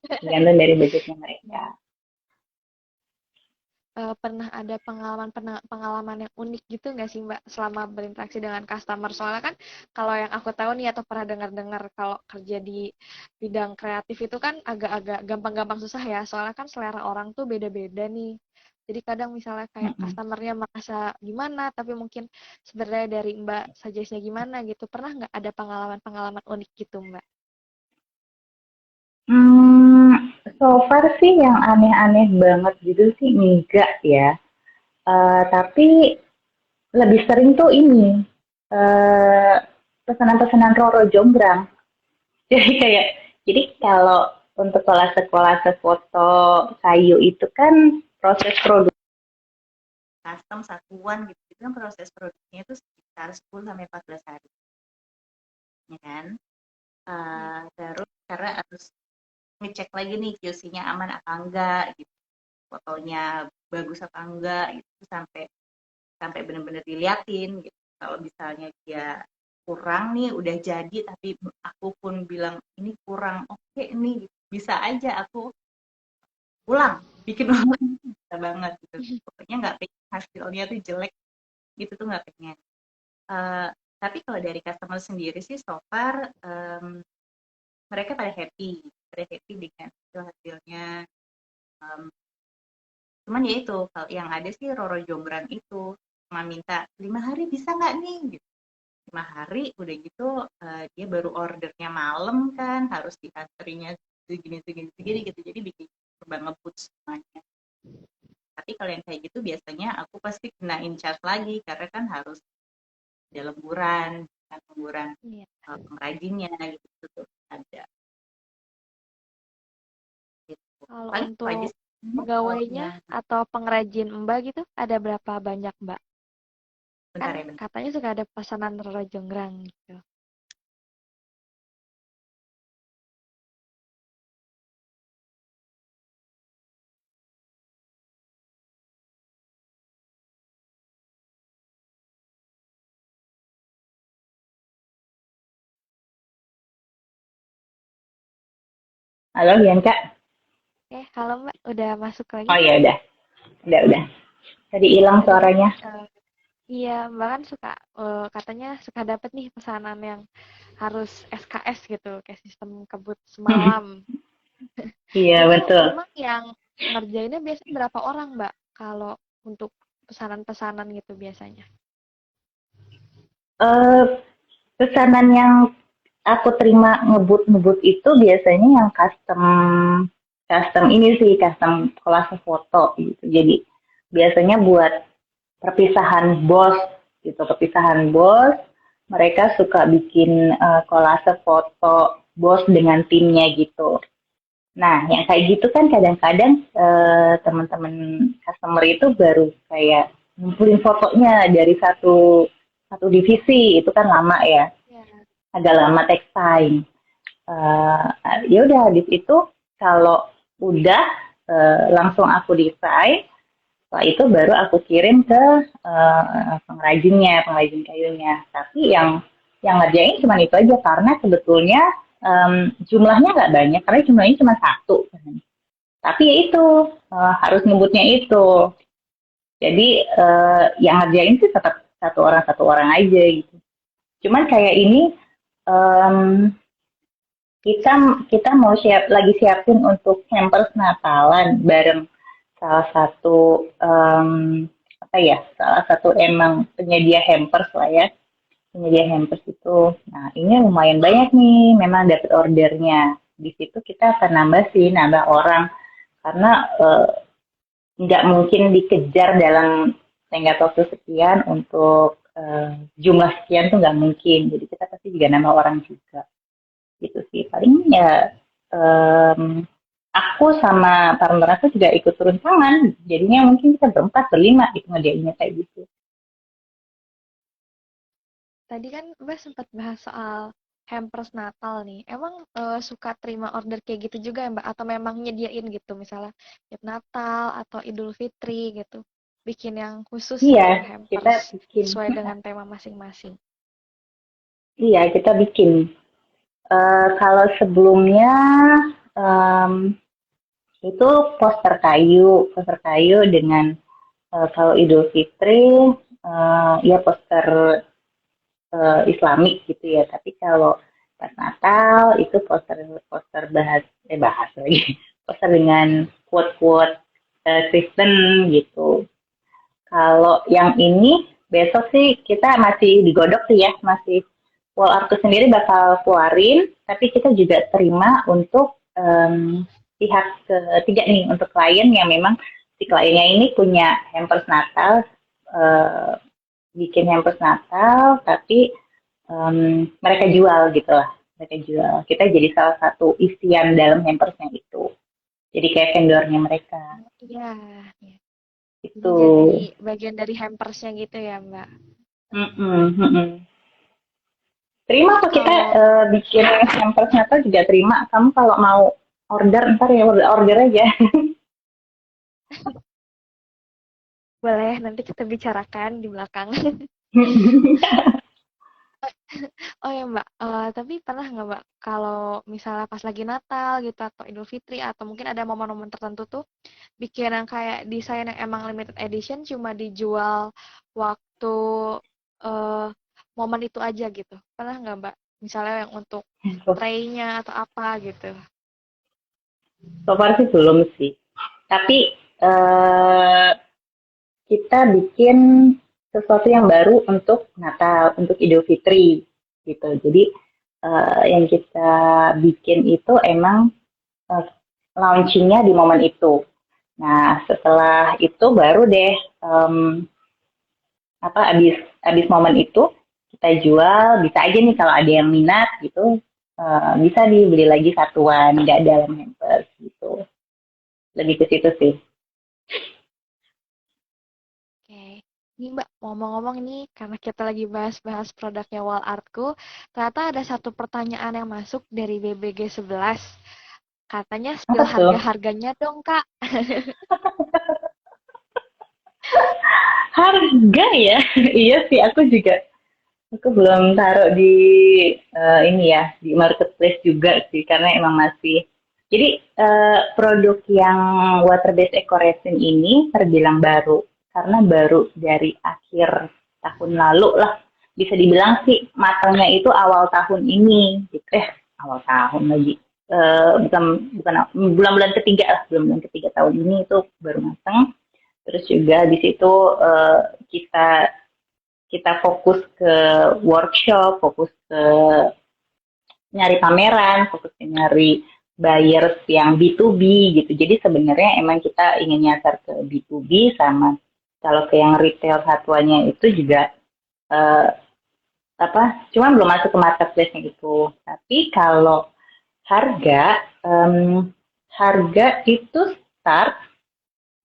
Tergantung dari budgetnya mereka. Pernah ada pengalaman yang unik gitu nggak sih Mbak selama berinteraksi dengan customer? Soalnya kan kalau yang aku tahu nih atau pernah dengar-dengar kalau kerja di bidang kreatif itu kan agak-agak gampang-gampang susah ya. Soalnya kan selera orang tuh beda-beda nih. Jadi kadang misalnya kayak Mm-mm. customernya merasa gimana, tapi mungkin sebenarnya dari Mbak suggest-nya gimana gitu. Pernah nggak ada pengalaman-pengalaman unik gitu Mbak? Hmm, so far sih yang aneh-aneh banget gitu sih enggak ya. Tapi lebih sering tuh ini eh pesanan-pesanan Roro Jonggrang. Jadi kayak, jadi kalau untuk kolase-kolase foto kayu itu kan proses produksi custom satuan gitu, itu kan proses produksinya itu sekitar 10 sampai 14 hari, ya kan? Iya. Terus karena harus ngecek lagi nih QC-nya aman apa enggak gitu, fotonya bagus apa enggak gitu, sampai sampai benar-benar diliatin gitu. Kalau misalnya dia kurang nih udah jadi tapi aku pun bilang ini kurang oke nih, bisa aja aku ulang, bikin ulang, bisa banget gitu. Pokoknya nggak pengen hasilnya tuh jelek gitu, tuh nggak pengen. Eh, tapi kalau dari customer sendiri sih so far mereka pada happy dengan hasilnya. Em, Cuman ya itu, kalau yang ada sih Roro Jombran itu cuma minta 5 hari bisa nggak nih gitu. 5 hari udah gitu dia baru ordernya malam kan, harus dianterinya segini segini segini gitu, jadi bikin serba ngebut semuanya. Tapi kalau yang kayak gitu biasanya aku pasti kenain charge lagi karena kan harus ada lemburan, kan lemburan Iya. pengrajinnya gitu tuh ada gitu. Kalau Paling itu aja untuk sih. Kalau pegawainya yang atau pengrajin Mbak gitu ada berapa banyak Mbak? Kan bentar ya bentar. katanya suka ada pesanan Roro Jonggrang gitu. Halo Bianca. Halo Mbak, udah masuk lagi? Oh ya udah. Tadi hilang Tadi kan, suaranya. iya Mbak kan suka, katanya suka dapet nih pesanan yang harus SKS gitu, kayak sistem kebut semalam. Iya Itu betul. emang yang ngerjainnya biasanya berapa orang Mbak? Kalau untuk pesanan-pesanan gitu biasanya. eh Pesanan yang aku terima ngebut-ngebut itu biasanya yang custom, custom ini sih, custom kolase foto gitu. Jadi biasanya buat perpisahan bos gitu, perpisahan bos. Mereka suka bikin kolase foto bos dengan timnya gitu. Nah, yang kayak gitu kan kadang-kadang teman-teman customer itu baru kayak ngumpulin fotonya dari satu satu divisi, itu kan lama ya, Ya. agak lama take time. Eh, Ya udah habis itu kalau udah langsung aku desain, setelah itu baru aku kirim ke pengrajin kayunya. Tapi yang ngerjain cuma itu aja karena sebetulnya jumlahnya nggak banyak karena jumlahnya cuma satu. Tapi ya itu harus nyebutnya itu. Jadi yang ngerjain sih tetap satu orang aja gitu. Cuman kayak ini em, kita kita mau lagi siapin untuk hampers Natalan bareng salah satu apa ya, salah satu emang penyedia hampers lah ya, penyedia hampers itu. Nah, ini lumayan banyak nih, memang dapat ordernya. Di situ kita akan nambah sih, nambah orang karena nggak mungkin dikejar dalam tenggat waktu sekian untuk jumlah sekian tuh nggak mungkin. Jadi kita pasti juga nambah orang juga. Gitu sih. Paling ya em, aku sama partner aku juga ikut turun tangan. Jadinya mungkin kita berempat, berlima gitu ngerjainnya kayak gitu. Tadi kan Mbak sempat bahas soal hampers Natal nih. Emang suka terima order kayak gitu juga ya Mbak? Atau memang nyediain gitu misalnya tiap Natal atau Idul Fitri gitu. Bikin yang khusus Iya, gitu kita hampers bikin. sesuai dengan tema masing-masing. Iya, kita bikin. Kalau sebelumnya em, itu poster kayu dengan kalau Idul Fitri ya poster Islamik gitu ya. Tapi kalau pas Natal itu poster bahas lagi, poster dengan quote-quote Kristen gitu. Kalau yang ini besok sih kita masih digodok sih ya, masih wall art sendiri bakal keluarin, tapi kita juga terima untuk pihak ketiga nih, untuk klien yang memang si kliennya ini punya hampers Natal, eh, bikin hampers Natal, tapi mereka jual gitu lah, mereka jual. Kita jadi salah satu isian dalam hampersnya itu, jadi kayak vendornya mereka. Iya, ya. Jadi Itu. jadi bagian dari hampersnya gitu ya Mbak. Mm-mm, mm-mm. Terima kok kita Kalau bikin hampers Natal juga terima. Kamu kalau mau order ntar ya order aja. boleh nanti kita bicarakan di belakang. Oh ya Mbak, tapi pernah nggak Mbak kalau misalnya pas lagi Natal gitu atau Idul Fitri atau mungkin ada momen-momen tertentu tuh bikin yang kayak desain yang emang limited edition cuma dijual waktu eh, momen itu aja gitu. Pernah nggak Mbak? Misalnya yang untuk tray-nya atau apa gitu. So far sih belum sih. Tapi kita bikin sesuatu yang baru untuk Natal, untuk Idul Fitri gitu. Jadi yang kita bikin itu emang uh, launchingnya di momen itu. Nah, setelah itu baru deh apa abis momen itu kita jual, bisa aja nih kalau ada yang minat gitu, bisa dibeli lagi satuan nggak dalam hampers gitu, lebih ke situ sih. Oke. Ini Mbak, ngomong-ngomong nih, karena kita lagi bahas-bahas produknya Wall Artku, ternyata ada satu pertanyaan yang masuk dari BBG 11. Katanya Apa spill tuh? harga-harganya dong, Kak. Harga ya. Iya sih, aku belum taruh di ini ya, di marketplace juga sih, karena emang masih. Jadi produk yang water based eco resin ini terbilang baru karena baru dari akhir tahun lalu lah. Bisa dibilang sih matangnya itu awal tahun ini, gitu. Awal tahun lagi. Bukan bukan bulan-bulan ketiga lah, bulan-bulan ketiga tahun ini itu baru matang. Terus juga di situ kita kita fokus ke workshop, fokus ke nyari pameran, fokus ke nyari buyers yang B2B gitu. Jadi sebenarnya emang kita ingin nyasar ke B2B, sama kalau ke yang retail satuannya itu juga eh, apa? Cuma belum masuk ke marketplace-nya itu. Tapi kalau harga harga itu start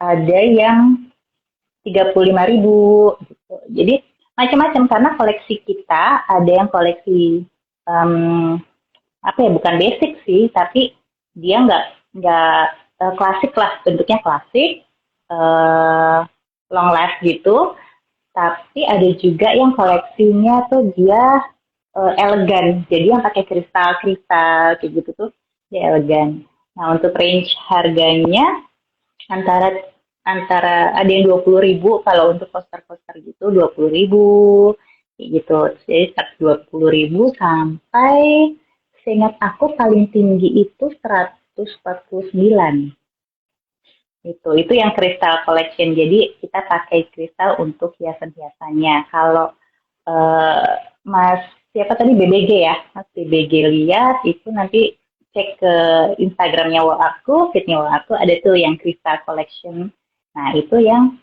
ada yang 35.000 gitu. Jadi macam-macam karena koleksi kita ada yang koleksi um, apa ya, bukan basic sih, tapi dia nggak klasik lah, bentuknya klasik, uh, long last gitu. Tapi ada juga yang koleksinya tuh dia elegan, jadi yang pakai kristal-kristal kayak gitu tuh dia elegan. Nah, untuk range harganya antara antara ada yang 20.000, kalau untuk poster-poster gitu 20.000 gitu. Jadi 20.000 sampai, seingat aku paling tinggi itu 149. Itu yang Crystal Collection. Jadi kita pakai kristal untuk hiasan-hiasannya. Kalau Mas siapa tadi BBG ya, Mas BBG lihat itu nanti cek ke Instagramnya Wo aku, feednya Wo aku ada tuh yang Crystal Collection. Nah itu yang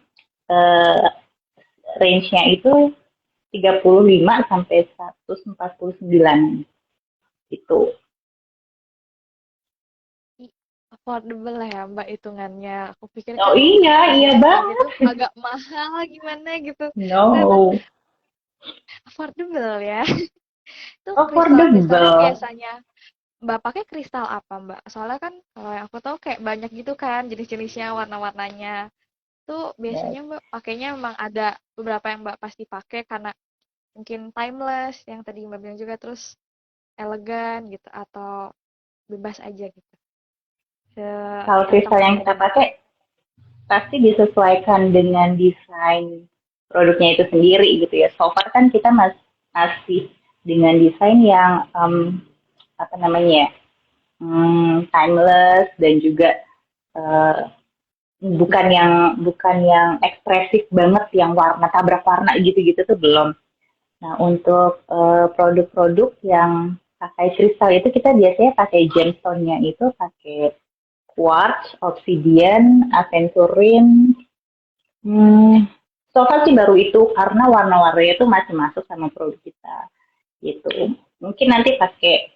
eh, range-nya itu 35 sampai 149 itu. Ih, affordable lah ya Mbak hitungannya. Aku pikir Oh kan iya, iya harga kayak gitu banget. agak mahal gimana gitu. Ternyata No, affordable ya. Itu kristal-kristal yang affordable. biasanya Mbak pakai kristal apa Mbak? Soalnya kan kalau yang aku tahu kayak banyak gitu kan jenis-jenisnya, warna-warnanya. Tuh Yes. biasanya Mbak pakainya memang ada beberapa yang Mbak pasti pakai karena mungkin timeless yang tadi Mbak bilang juga terus elegan gitu atau bebas aja gitu. Kalau Secantong kristal yang kita hati Mbak. pakai pasti disesuaikan dengan desain produknya itu sendiri gitu ya. So far kan kita masih dengan desain yang apa namanya ya, timeless dan juga uh, bukan yang ekspresif banget yang warna tabrak warna gitu-gitu tuh belum. Nah untuk produk-produk yang pakai kristal itu kita biasanya pakai gemstone-nya itu pakai quartz, obsidian, aventurine. So far sih baru itu karena warna-warnanya itu masih masuk sama produk kita gitu. Mungkin nanti pakai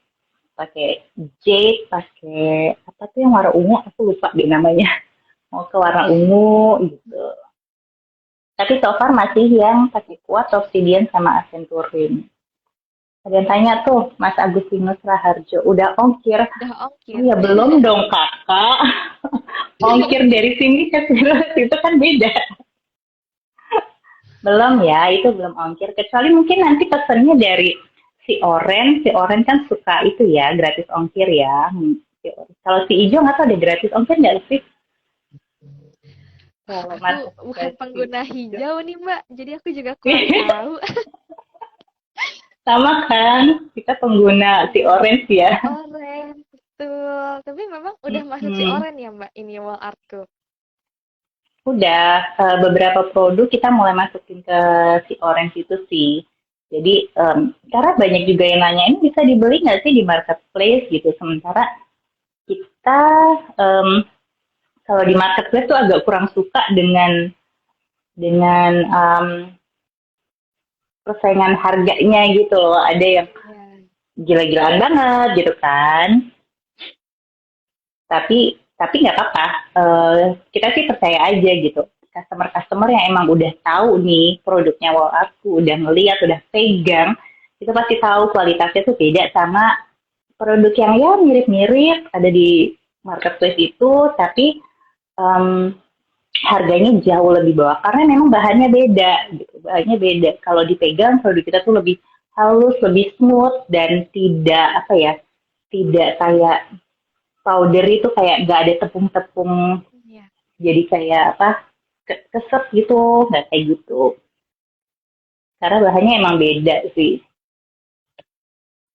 pakai jade, pakai apa tuh yang warna ungu, aku lupa deh namanya. Mau ke warna ungu gitu. Tapi so far masih yang pakai quartz, obsidian sama aventurine. Ada yang tanya tuh, Mas Agustinus Raharjo, udah ongkir? Udah Oh ongkir. ya belum dong kakak. Ongkir dari sini ke Siros itu kan beda. Belum ya, itu belum ongkir. Kecuali mungkin nanti pesennya dari si Oren kan suka itu ya, gratis ongkir ya. Kalau si Ijo nggak tahu ada gratis ongkir nggak sih? Wah, Kalau aku masuk ke bukan si pengguna Ijo. hijau nih Mbak, jadi aku juga kurang tahu. Sama kan, kita pengguna si Iya. Orange ya. Si Oren, betul. Tapi memang udah masuk si Hmm. Oren ya Mbak, ini wall artku. Udah, beberapa produk kita mulai masukin ke si Orange itu sih. Jadi, karena banyak juga yang nanya, ini bisa dibeli nggak sih di marketplace gitu. Sementara kita kalau di marketplace tuh agak kurang suka dengan persaingan harganya gitu loh. Ada yang Ya. gila-gilaan banget gitu kan. Tapi nggak apa-apa. Kita sih percaya aja gitu. Customer-customer yang emang udah tahu nih produknya wow aku, udah ngeliat, udah pegang, itu pasti tahu kualitasnya tuh beda sama produk yang ya mirip-mirip ada di marketplace itu, tapi um, harganya jauh lebih bawah karena memang bahannya beda gitu. Bahannya beda. Kalau dipegang produk kita tuh lebih halus, lebih smooth dan tidak apa ya, tidak kayak powder itu kayak nggak ada tepung-tepung Iya. jadi kayak apa kesep gitu nggak kayak gitu karena bahannya emang beda sih.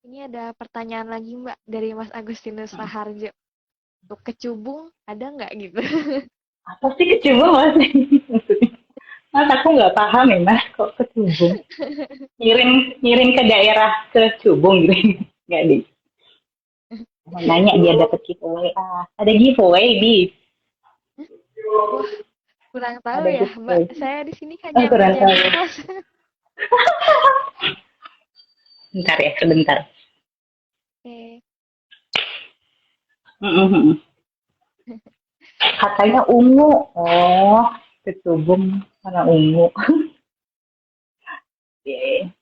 Ini ada pertanyaan lagi Mbak dari Mas Agustinus Raharjo. Untuk kecubung ada nggak gitu? Apa sih kecubung mas? Mas aku nggak paham ya mas kok kecubung ngirim ngirim ke daerah kecubung gitu nggak di mau nanya dia dapat giveaway ada giveaway di Wah, kurang tahu ada ya Mbak. giveaway Saya di sini hanya kurang menjadi tahu host. bentar ya sebentar. Oke. Katanya ungu oh kecubung warna ungu. Yeah.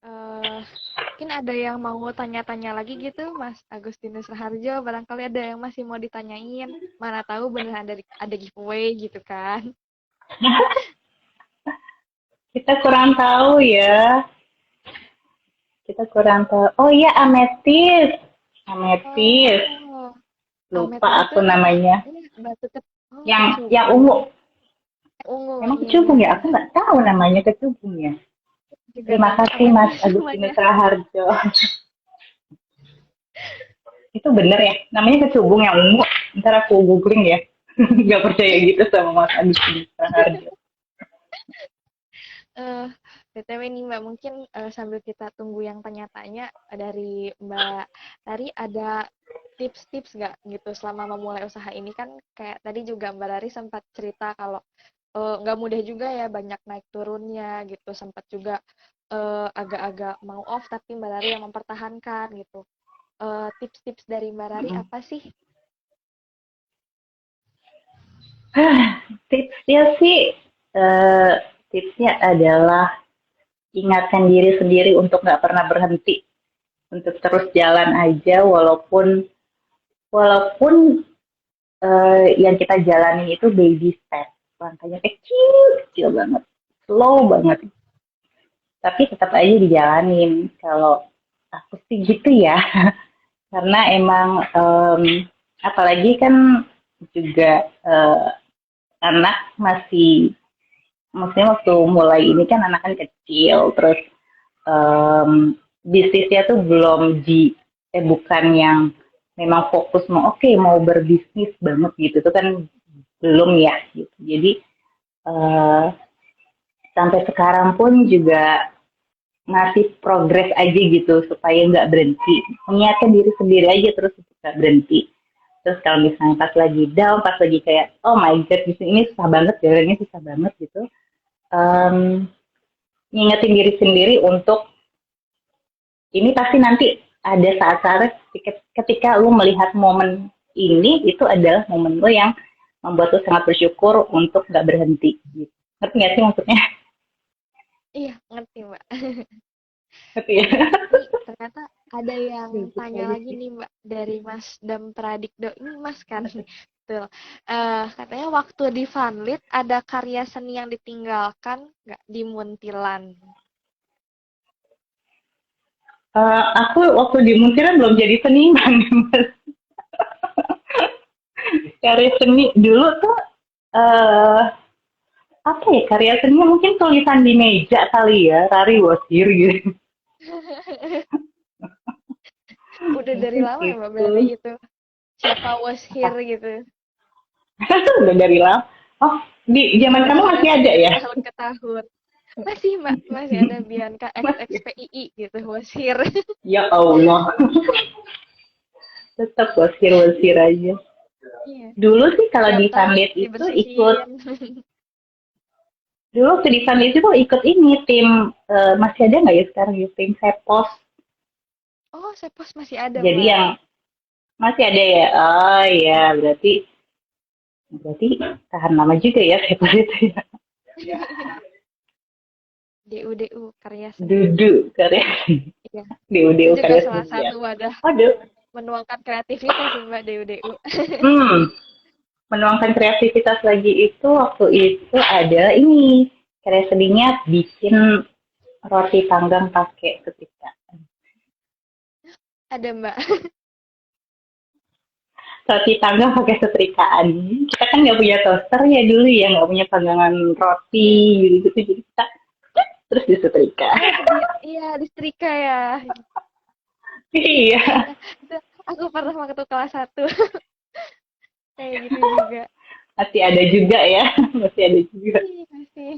Mungkin ada yang mau tanya-tanya lagi gitu, Mas Agustinus Raharjo. Barangkali ada yang masih mau ditanyain. Mana tahu beneran ada giveaway gitu kan. Kita kurang tahu ya. Kita kurang tahu. Oh iya, ametis. Ametis. Oh, Lupa ametis itu aku namanya. ini batu Yang ungu. kecubung. Ungu, Memang iya kecubung iya. ya? Aku nggak tahu namanya kecubung ya. Juga Terima nama kasih Mas ametis namanya. Agustinus Raharjo. Itu bener ya? Namanya kecubung yang ungu. Ntar aku googling ya. Gak percaya gitu sama Mas Adi Raharjo. Eh, BTW nih Mbak, mungkin sambil kita tunggu yang tanya-tanya dari Mbak Lari, ada tips-tips nggak gitu selama memulai usaha ini? Kan kayak tadi juga Mbak Lari sempat cerita kalau nggak mudah juga ya, banyak naik turunnya gitu, sempat juga agak-agak mau off tapi Mbak Lari yang mempertahankan gitu. Tips-tips dari Mbak Lari Mm-mm. apa sih? Tipsnya sih, eh, tipsnya adalah ingatkan diri sendiri untuk nggak pernah berhenti, untuk terus jalan aja walaupun walaupun yang kita jalani itu baby step, langkahnya kecil kecil banget, slow banget, tapi tetap aja dijalanin. Kalau aku sih gitu ya, karena emang apalagi kan juga anak masih, maksudnya waktu mulai ini kan anak kan kecil, terus bisnisnya tuh belum bukan yang memang fokus mau oke, mau berbisnis banget gitu tuh kan belum ya gitu. Jadi eh, sampai sekarang pun juga masih progres aja gitu supaya nggak berhenti. Mengingatkan diri sendiri aja terus nggak berhenti. Terus kalau misalnya pas lagi down, pas lagi kayak oh my god bisnis ini susah banget, jalannya susah banget gitu. Um, Ngingetin diri sendiri untuk ini pasti nanti ada saat-saat ketika lu melihat momen ini, itu adalah momen lu yang membuat lu sangat bersyukur untuk nggak berhenti. Gitu. Ngerti nggak sih maksudnya? Iya, ngerti Mbak. Ngerti ya? Nih, ternyata ada yang Gitu tanya aja lagi sih. nih Mbak dari Mas Dam Pradikdo. Ini Mas kan? Betul. Katanya waktu di Vanlit ada karya seni yang ditinggalkan nggak di Muntilan? Aku waktu di Muntiran belum jadi seniman, Mas. Karya seni dulu tuh uh, apa ya, karya seni mungkin tulisan di meja kali ya, Rari Wosir gitu. Udah dari Mungkin lama ya Mbak berarti itu. itu. Siapa was here Apa? gitu. Udah dari lama. Oh, di zaman kamu masih Bervariasi ada dari ya? tahun ke tahun. Masih Mbak, masih ada Bianca Masih. XXPII gitu, was here. Ya Allah. Tetap wasir-wasir aja. Iya. Dulu sih kalau Tiap di tahun Sunlit itu ikut, dibersihin. dulu waktu di Sunlit itu ikut ini tim, masih ada nggak ya sekarang ya, tim Sepos. Oh, Sepos masih ada Jadi Mbak. yang masih ada ya. Oh ya, berarti berarti tahan lama juga ya Sepos itu ya. DU karya seni. Dudu karya Iya. Itu DUDU juga karya salah sosial. satu wadah Aduh, menuangkan kreativitas sih Mbak DU. menuangkan kreativitas lagi itu waktu itu ada ini, karya seninya bikin roti panggang pakai setrika. Ada Mbak. Roti panggang pakai setrikaan. Kita kan nggak punya toaster ya dulu ya, nggak punya panggangan roti Iya. gitu-gitu. Jadi kita terus disetrika. Oh, iya di setrika ya. Iya, Nah, itu aku pernah waktu kelas 1 kayak gitu juga. masih ada juga ya. Masih ada juga. Iya masih.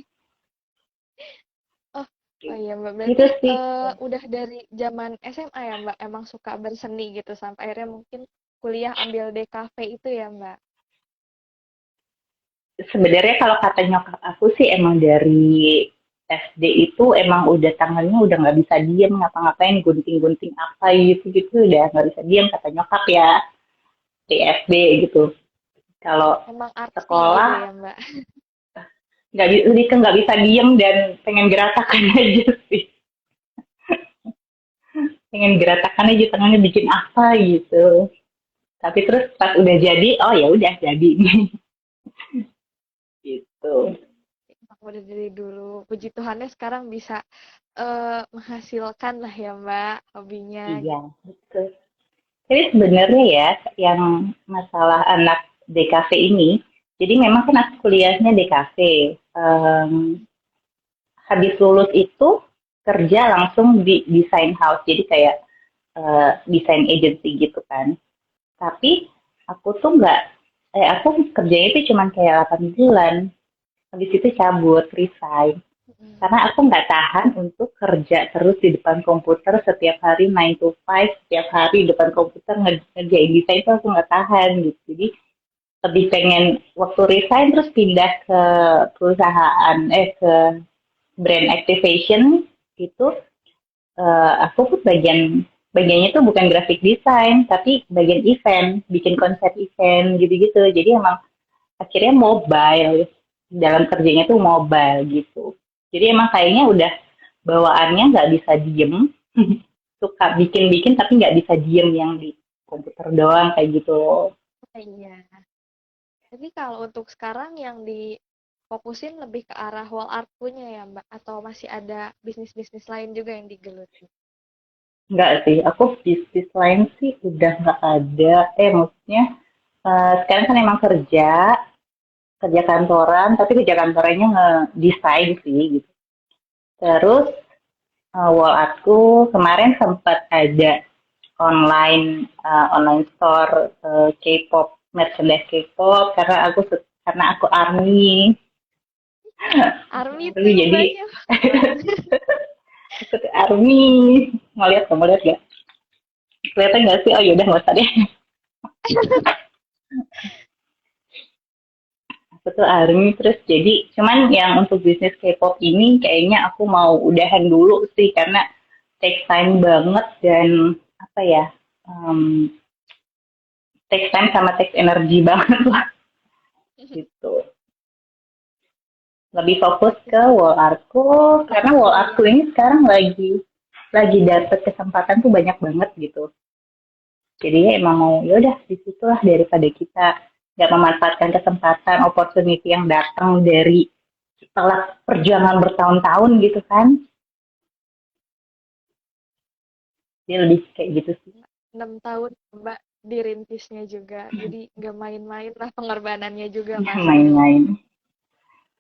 Oh, oh iya Mbak, Gitu berarti sih. udah dari zaman SMA ya Mbak emang suka berseni gitu sampai akhirnya mungkin kuliah ambil DKV itu ya Mbak. Sebenarnya kalau kata nyokap aku sih emang dari SD itu emang udah tangannya udah nggak bisa diem, ngapa-ngapain gunting-gunting apa gitu-gitu udah nggak bisa diem kata nyokap ya, di SD gitu. Kalau Emang artsy gitu sekolah ya Mbak. lebih ke nggak bisa diem dan pengen geratakan aja sih, pengen geratakan aja tangannya bikin apa gitu. Tapi terus pas udah jadi, oh ya udah jadi nih gitu. Emang udah dari dulu. Puji Tuhannya sekarang bisa menghasilkan lah ya Mbak hobinya Iya, gitu. betul. Jadi sebenarnya ya, yang masalah anak DKV ini, jadi memang kan aku kuliahnya DKV. Habis lulus itu kerja langsung di design house. Jadi kayak desain agency gitu kan. Tapi aku tuh aku kerjanya itu cuma kayak 8 bulan. Habis itu cabut, resign. Mm-mm. Karena aku nggak tahan untuk kerja terus di depan komputer setiap hari 9 to 5, setiap hari di depan komputer ngerjain desain itu aku nggak tahan gitu. Jadi lebih pengen waktu resign terus pindah ke perusahaan, ke brand activation gitu. Aku pun bagiannya tuh bukan graphic design, tapi bagian event, bikin konsep event gitu-gitu. Jadi emang akhirnya mobile, dalam kerjanya tuh mobile gitu. Jadi emang kayaknya udah bawaannya nggak bisa diem, suka bikin-bikin tapi nggak bisa diem yang di komputer doang kayak gitu loh. Iya. Jadi kalau untuk sekarang yang difokusin lebih ke arah wall art-nya ya, Mbak? Atau masih ada bisnis-bisnis lain juga yang digeluti? Nggak sih, aku bisnis lain sih udah nggak ada. Maksudnya sekarang kan emang kerja kantoran, tapi kerja kantorannya ngedesain sih gitu. Terus wall artku kemarin sempat ada online store K-pop, merchandise K-pop karena aku ARMY. Army Army tuh jadi banyak banget. aku tuh ARMY. Mau lihat gak? Kelihatan nggak sih? Oh yaudah nggak usah deh. Aku tuh ARMY terus jadi cuman yang untuk bisnis K-pop ini kayaknya aku mau udahan dulu sih karena take time banget dan apa ya, um, take time sama take energi banget lah gitu. Lebih fokus Berarti ke wall artku karena wall artku ini sekarang lagi dapet kesempatan tuh banyak banget gitu. Jadi emang mau yaudah disitulah daripada kita nggak memanfaatkan kesempatan opportunity yang datang dari setelah perjuangan bertahun-tahun gitu kan. Dia lebih kayak gitu sih. 6 tahun Mbak dirintisnya juga. Jadi nggak main-main lah pengorbanannya juga Nggak pasti. main-main,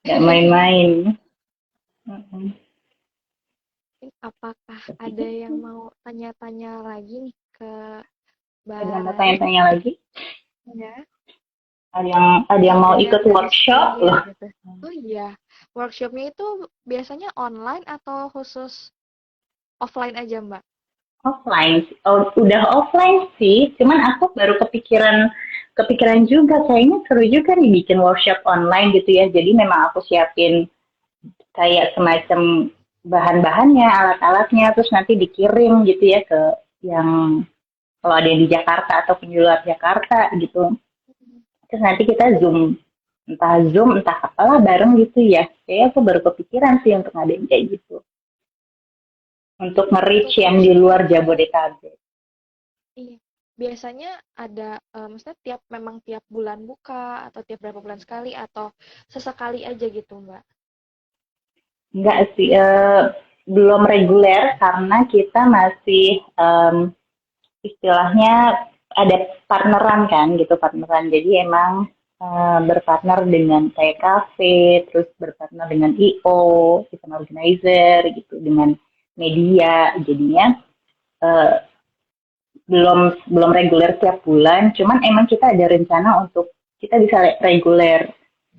nggak main-main. Apakah ada yang mau tanya-tanya lagi nih ke Ada Mbak yang mau Rani? tanya-tanya lagi? Ya, Ada yang mau dengar-dengar ikut dari workshop skill loh? gitu. Oh iya, workshopnya itu biasanya online atau khusus offline aja, Mbak? Offline, oh, udah offline sih. Cuman aku baru kepikiran juga kayaknya seru juga nih bikin workshop online gitu ya. Jadi memang aku siapin kayak semacam bahan-bahannya, alat-alatnya, terus nanti dikirim gitu ya ke yang kalau ada yang di Jakarta atau di luar Jakarta gitu. Terus nanti kita Zoom, entah apalah bareng gitu ya. Kayaknya aku baru kepikiran sih untuk ngadain kayak gitu. Untuk nge-reach Untuk yang di workshopnya luar itu, Jabodetabek. iya, biasanya ada, maksudnya memang tiap bulan buka atau tiap berapa bulan sekali atau sesekali aja gitu, Mbak? Enggak sih, belum reguler karena kita masih istilahnya ada partneran kan gitu, partneran. Jadi emang berpartner dengan kayak kafe, terus berpartner dengan IO, event organizer gitu, dengan media. Jadinya eh, belum belum reguler tiap bulan, cuman emang kita ada rencana untuk kita bisa reguler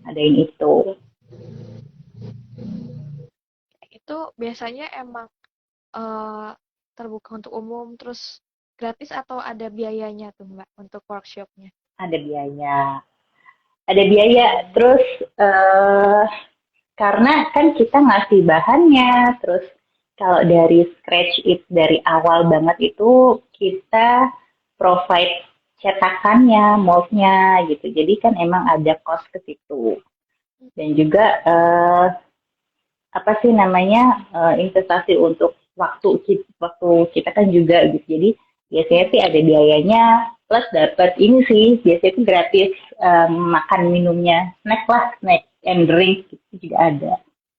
adain itu. Itu biasanya emang, eee, terbuka untuk umum, terus gratis atau ada biayanya tuh, Mbak, untuk workshopnya? Ada biaya, terus eh, karena kan kita ngasih bahannya, terus kalau dari scratch it dari awal banget itu kita provide cetakannya, moldnya gitu. Jadi kan emang ada cost ke situ. Dan juga apa sih namanya investasi untuk waktu kita kan juga gitu. Jadi biasanya sih Iya, ada biayanya plus dapat ini sih biasanya itu gratis makan minumnya snack and drink itu juga ada.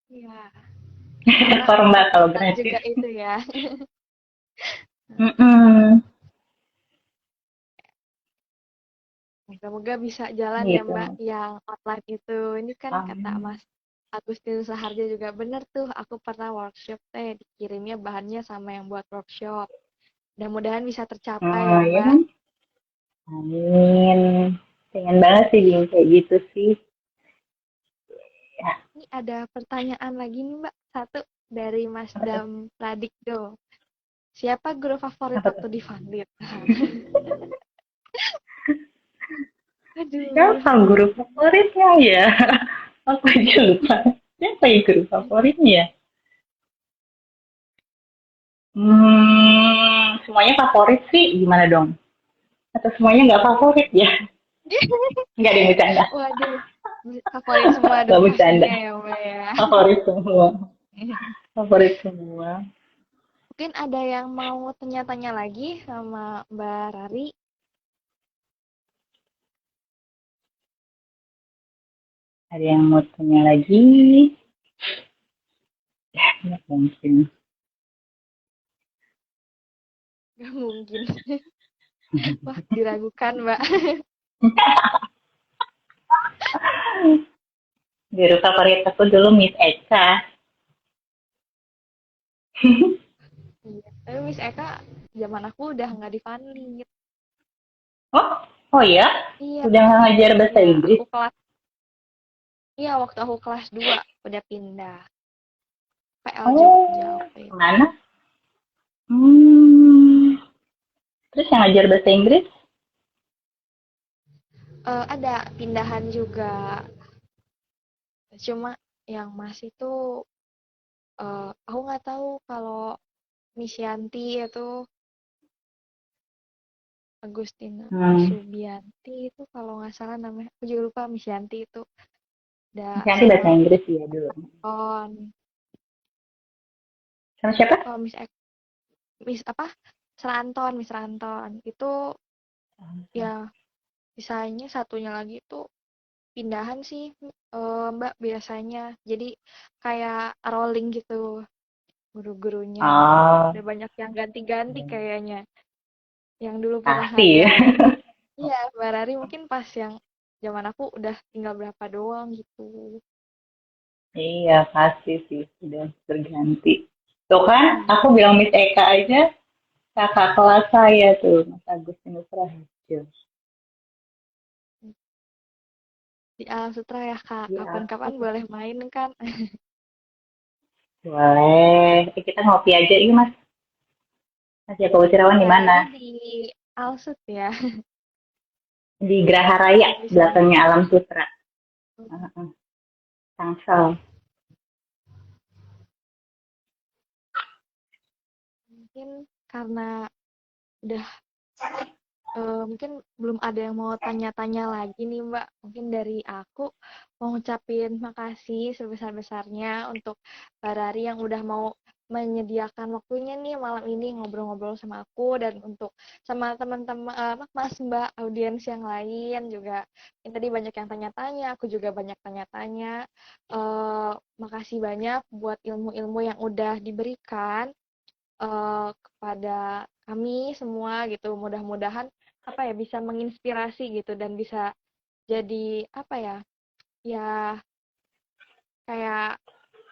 iya, karena Korma kalau kesempatan gratis. juga itu ya. Mm-mm. Moga-moga bisa jalan ya, Mbak, Gitu. yang online itu. Ini kan kata Um, Mas Agustinus Saharjo juga bener tuh, aku pernah workshop dikirimnya bahannya sama yang buat workshop. Mudah-mudahan bisa tercapai ya, Ya Mbak. kan? Amin. Pengen banget sih bikin kayak gitu sih. Ya, Ini ada pertanyaan lagi nih, Mbak. Satu dari Mas apa tuh? Dam Pradikdo. Siapa guru favorit Apa tuh? waktu di Fandit? Aduh. Siapa guru favoritnya ya? Aku aja lupa. Siapa ya guru favoritnya? Semuanya favorit sih. Gimana dong? Atau semuanya nggak favorit ya? Nggak ada yang bercanda. Waduh, favorit semua Nggak dong bercanda. pastinya ya, Mbak ya. Favorit semua. Favorit semua. Mungkin ada yang mau tanya-tanya lagi sama Mbak Rari. Ada yang mau tanya lagi? Nggak mungkin. Gak mungkin. Wah, diragukan, Mbak. Guru favorit aku dulu Miss Eka. Iya. Tapi Miss Eka, zaman aku udah nggak di Fanlit. Oh, oh ya? Iya, Udah nggak ngajar bahasa iya, Inggris? iya waktu aku kelas 2 udah pindah. PL Jogja Oh, waktu itu. kemana? Hmm, terus yang ngajar bahasa Inggris? Ada pindahan juga. Cuma yang masih tuh aku nggak tahu kalau Miss Yanti itu Agustina Hmm, Subianti itu kalau nggak salah namanya. Aku juga lupa Miss Yanti itu udah nanti bahasa sama Inggris ya dulu. on. Sama siapa? Kalau Miss apa? Miss Ranton itu ya sisanya satunya lagi itu pindahan sih Mbak biasanya. Jadi kayak rolling gitu guru-gurunya. Oh, Udah banyak yang ganti-ganti kayaknya. Yang dulu pernah pasti ya. ngajar. Iya, Mbak Rari mungkin pas yang zaman aku udah tinggal berapa doang gitu. Iya, pasti sih. Sudah berganti. Tuh kan, Iya. aku bilang Miss Eka aja, kakak kelas saya tuh, Mas Agustinus Raharjo. Di Alam Sutra ya, Kak. Ya, Kapan-kapan boleh main kan? boleh. Kita ngopi aja yuk, Mas. Mas Joko Wicirawan di Mbak mana? Rari di Alsut ya. Di Geraha Raya, Bisa belakangnya main. Alam Sutra. Heeh, Tangsel. Mungkin karena udah mungkin belum ada yang mau tanya-tanya lagi nih Mbak. Mungkin dari aku mau ngucapin makasih sebesar-besarnya untuk Mbak Rari yang udah mau menyediakan waktunya nih malam ini ngobrol-ngobrol sama aku dan untuk sama teman-teman Mas Mbak audiens yang lain juga. Yang tadi banyak yang tanya-tanya, aku juga banyak tanya-tanya. Makasih banyak buat ilmu-ilmu yang udah diberikan kepada kami semua gitu. Mudah-mudahan apa ya bisa menginspirasi gitu dan bisa jadi apa ya ya kayak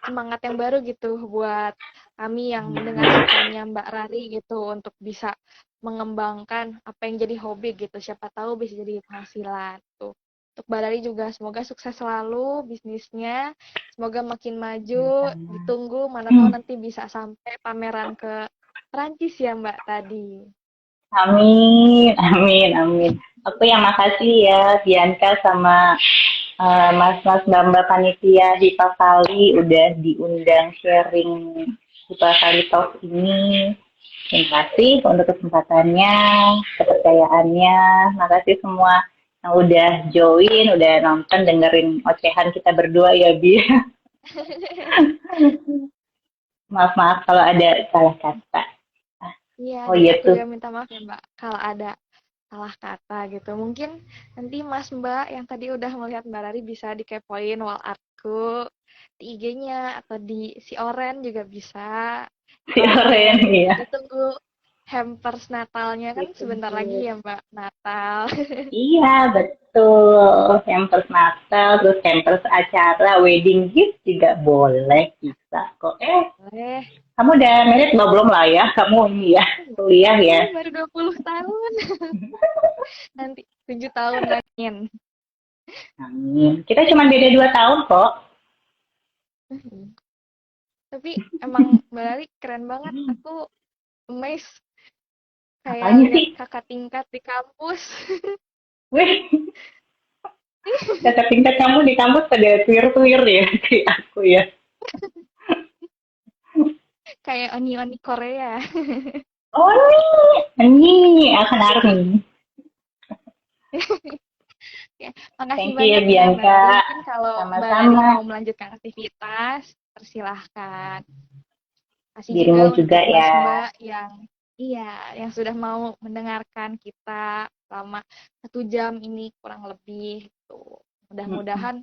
semangat yang baru gitu buat kami yang mendengar ceritanya Mbak Rari gitu untuk bisa mengembangkan apa yang jadi hobi gitu. Siapa tahu bisa jadi penghasilan tuh. Untuk Mbak Rari juga semoga sukses selalu bisnisnya. Semoga makin maju. Ditunggu mana tahu nanti bisa sampai pameran ke Perancis ya Mbak tadi. Amin, amin, amin. Aku yang makasih ya, Bianca sama Mas-mas Mbak Panitia Hipa Kali udah diundang sharing Hipa Kali Talk ini. Terima kasih untuk kesempatannya, kepercayaannya. Makasih semua yang udah join, udah nonton, dengerin ocehan kita berdua ya, Bi. Maaf-maaf kalau ada salah kata. Iya, Oh dan iya aku tuh, juga minta maaf ya Mbak kalau ada salah kata gitu. Mungkin nanti Mas Mbak yang tadi udah melihat Mbak Rari bisa dikepoin wall artku di IG-nya atau di si Oren juga bisa. si Oren ya. Ditunggu hampers Natalnya kan sebentar lagi Ditunggu. ya Mbak Natal. Iya, betul. Hampers Natal, terus hampers acara, wedding gift juga boleh, bisa kok. Boleh. Kamu udah merit nggak belum lah ya? Kamu ini ya kuliah ya. Baru 20 tahun. Nanti 7 tahun lagi. Amin. Kita cuma beda 2 tahun kok. Tapi emang Mbak Lali keren banget. Aku amazed kayak Apanya lihat sih? kakak tingkat di kampus. Wih, kakak tingkat kamu di kampus pada tuir-tuir ya kayak aku ya. Kayak oni-oni Korea. Oh nih akan Army. Ya, makasih Thank you ya banyak ya Mbak Lali. Bianca. Mungkin kalau Mbak Lali Sama-sama. mau melanjutkan aktivitas, persilahkan. Kasih juga Dirimu juga untuk ya. Mas Mbak yang yang sudah mau mendengarkan kita selama 1 jam ini kurang lebih tuh. Mm-mm. Mudah-mudahan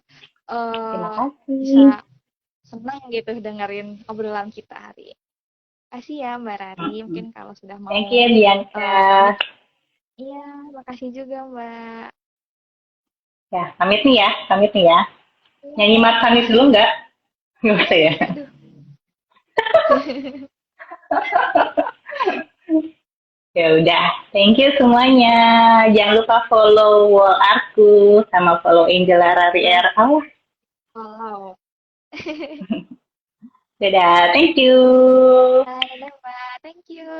Terima bisa kasih. senang gitu dengerin obrolan kita hari ini. Kasih ya Mbak Rari, Mm-mm. mungkin kalau sudah Thank you mau ya pamit. Bianca. Iya, makasih juga Mbak. Ya, pamit nih ya. Pamit nih ya. Nyanyi Iya, mat pamit dulu nggak? Nggak usah ya. aduh. Ya udah, thank you semuanya. Jangan lupa follow wall aku sama follow Angela Rari Boleh R. Oh, follow. dadah, thank you. Dadah Mbak, thank you.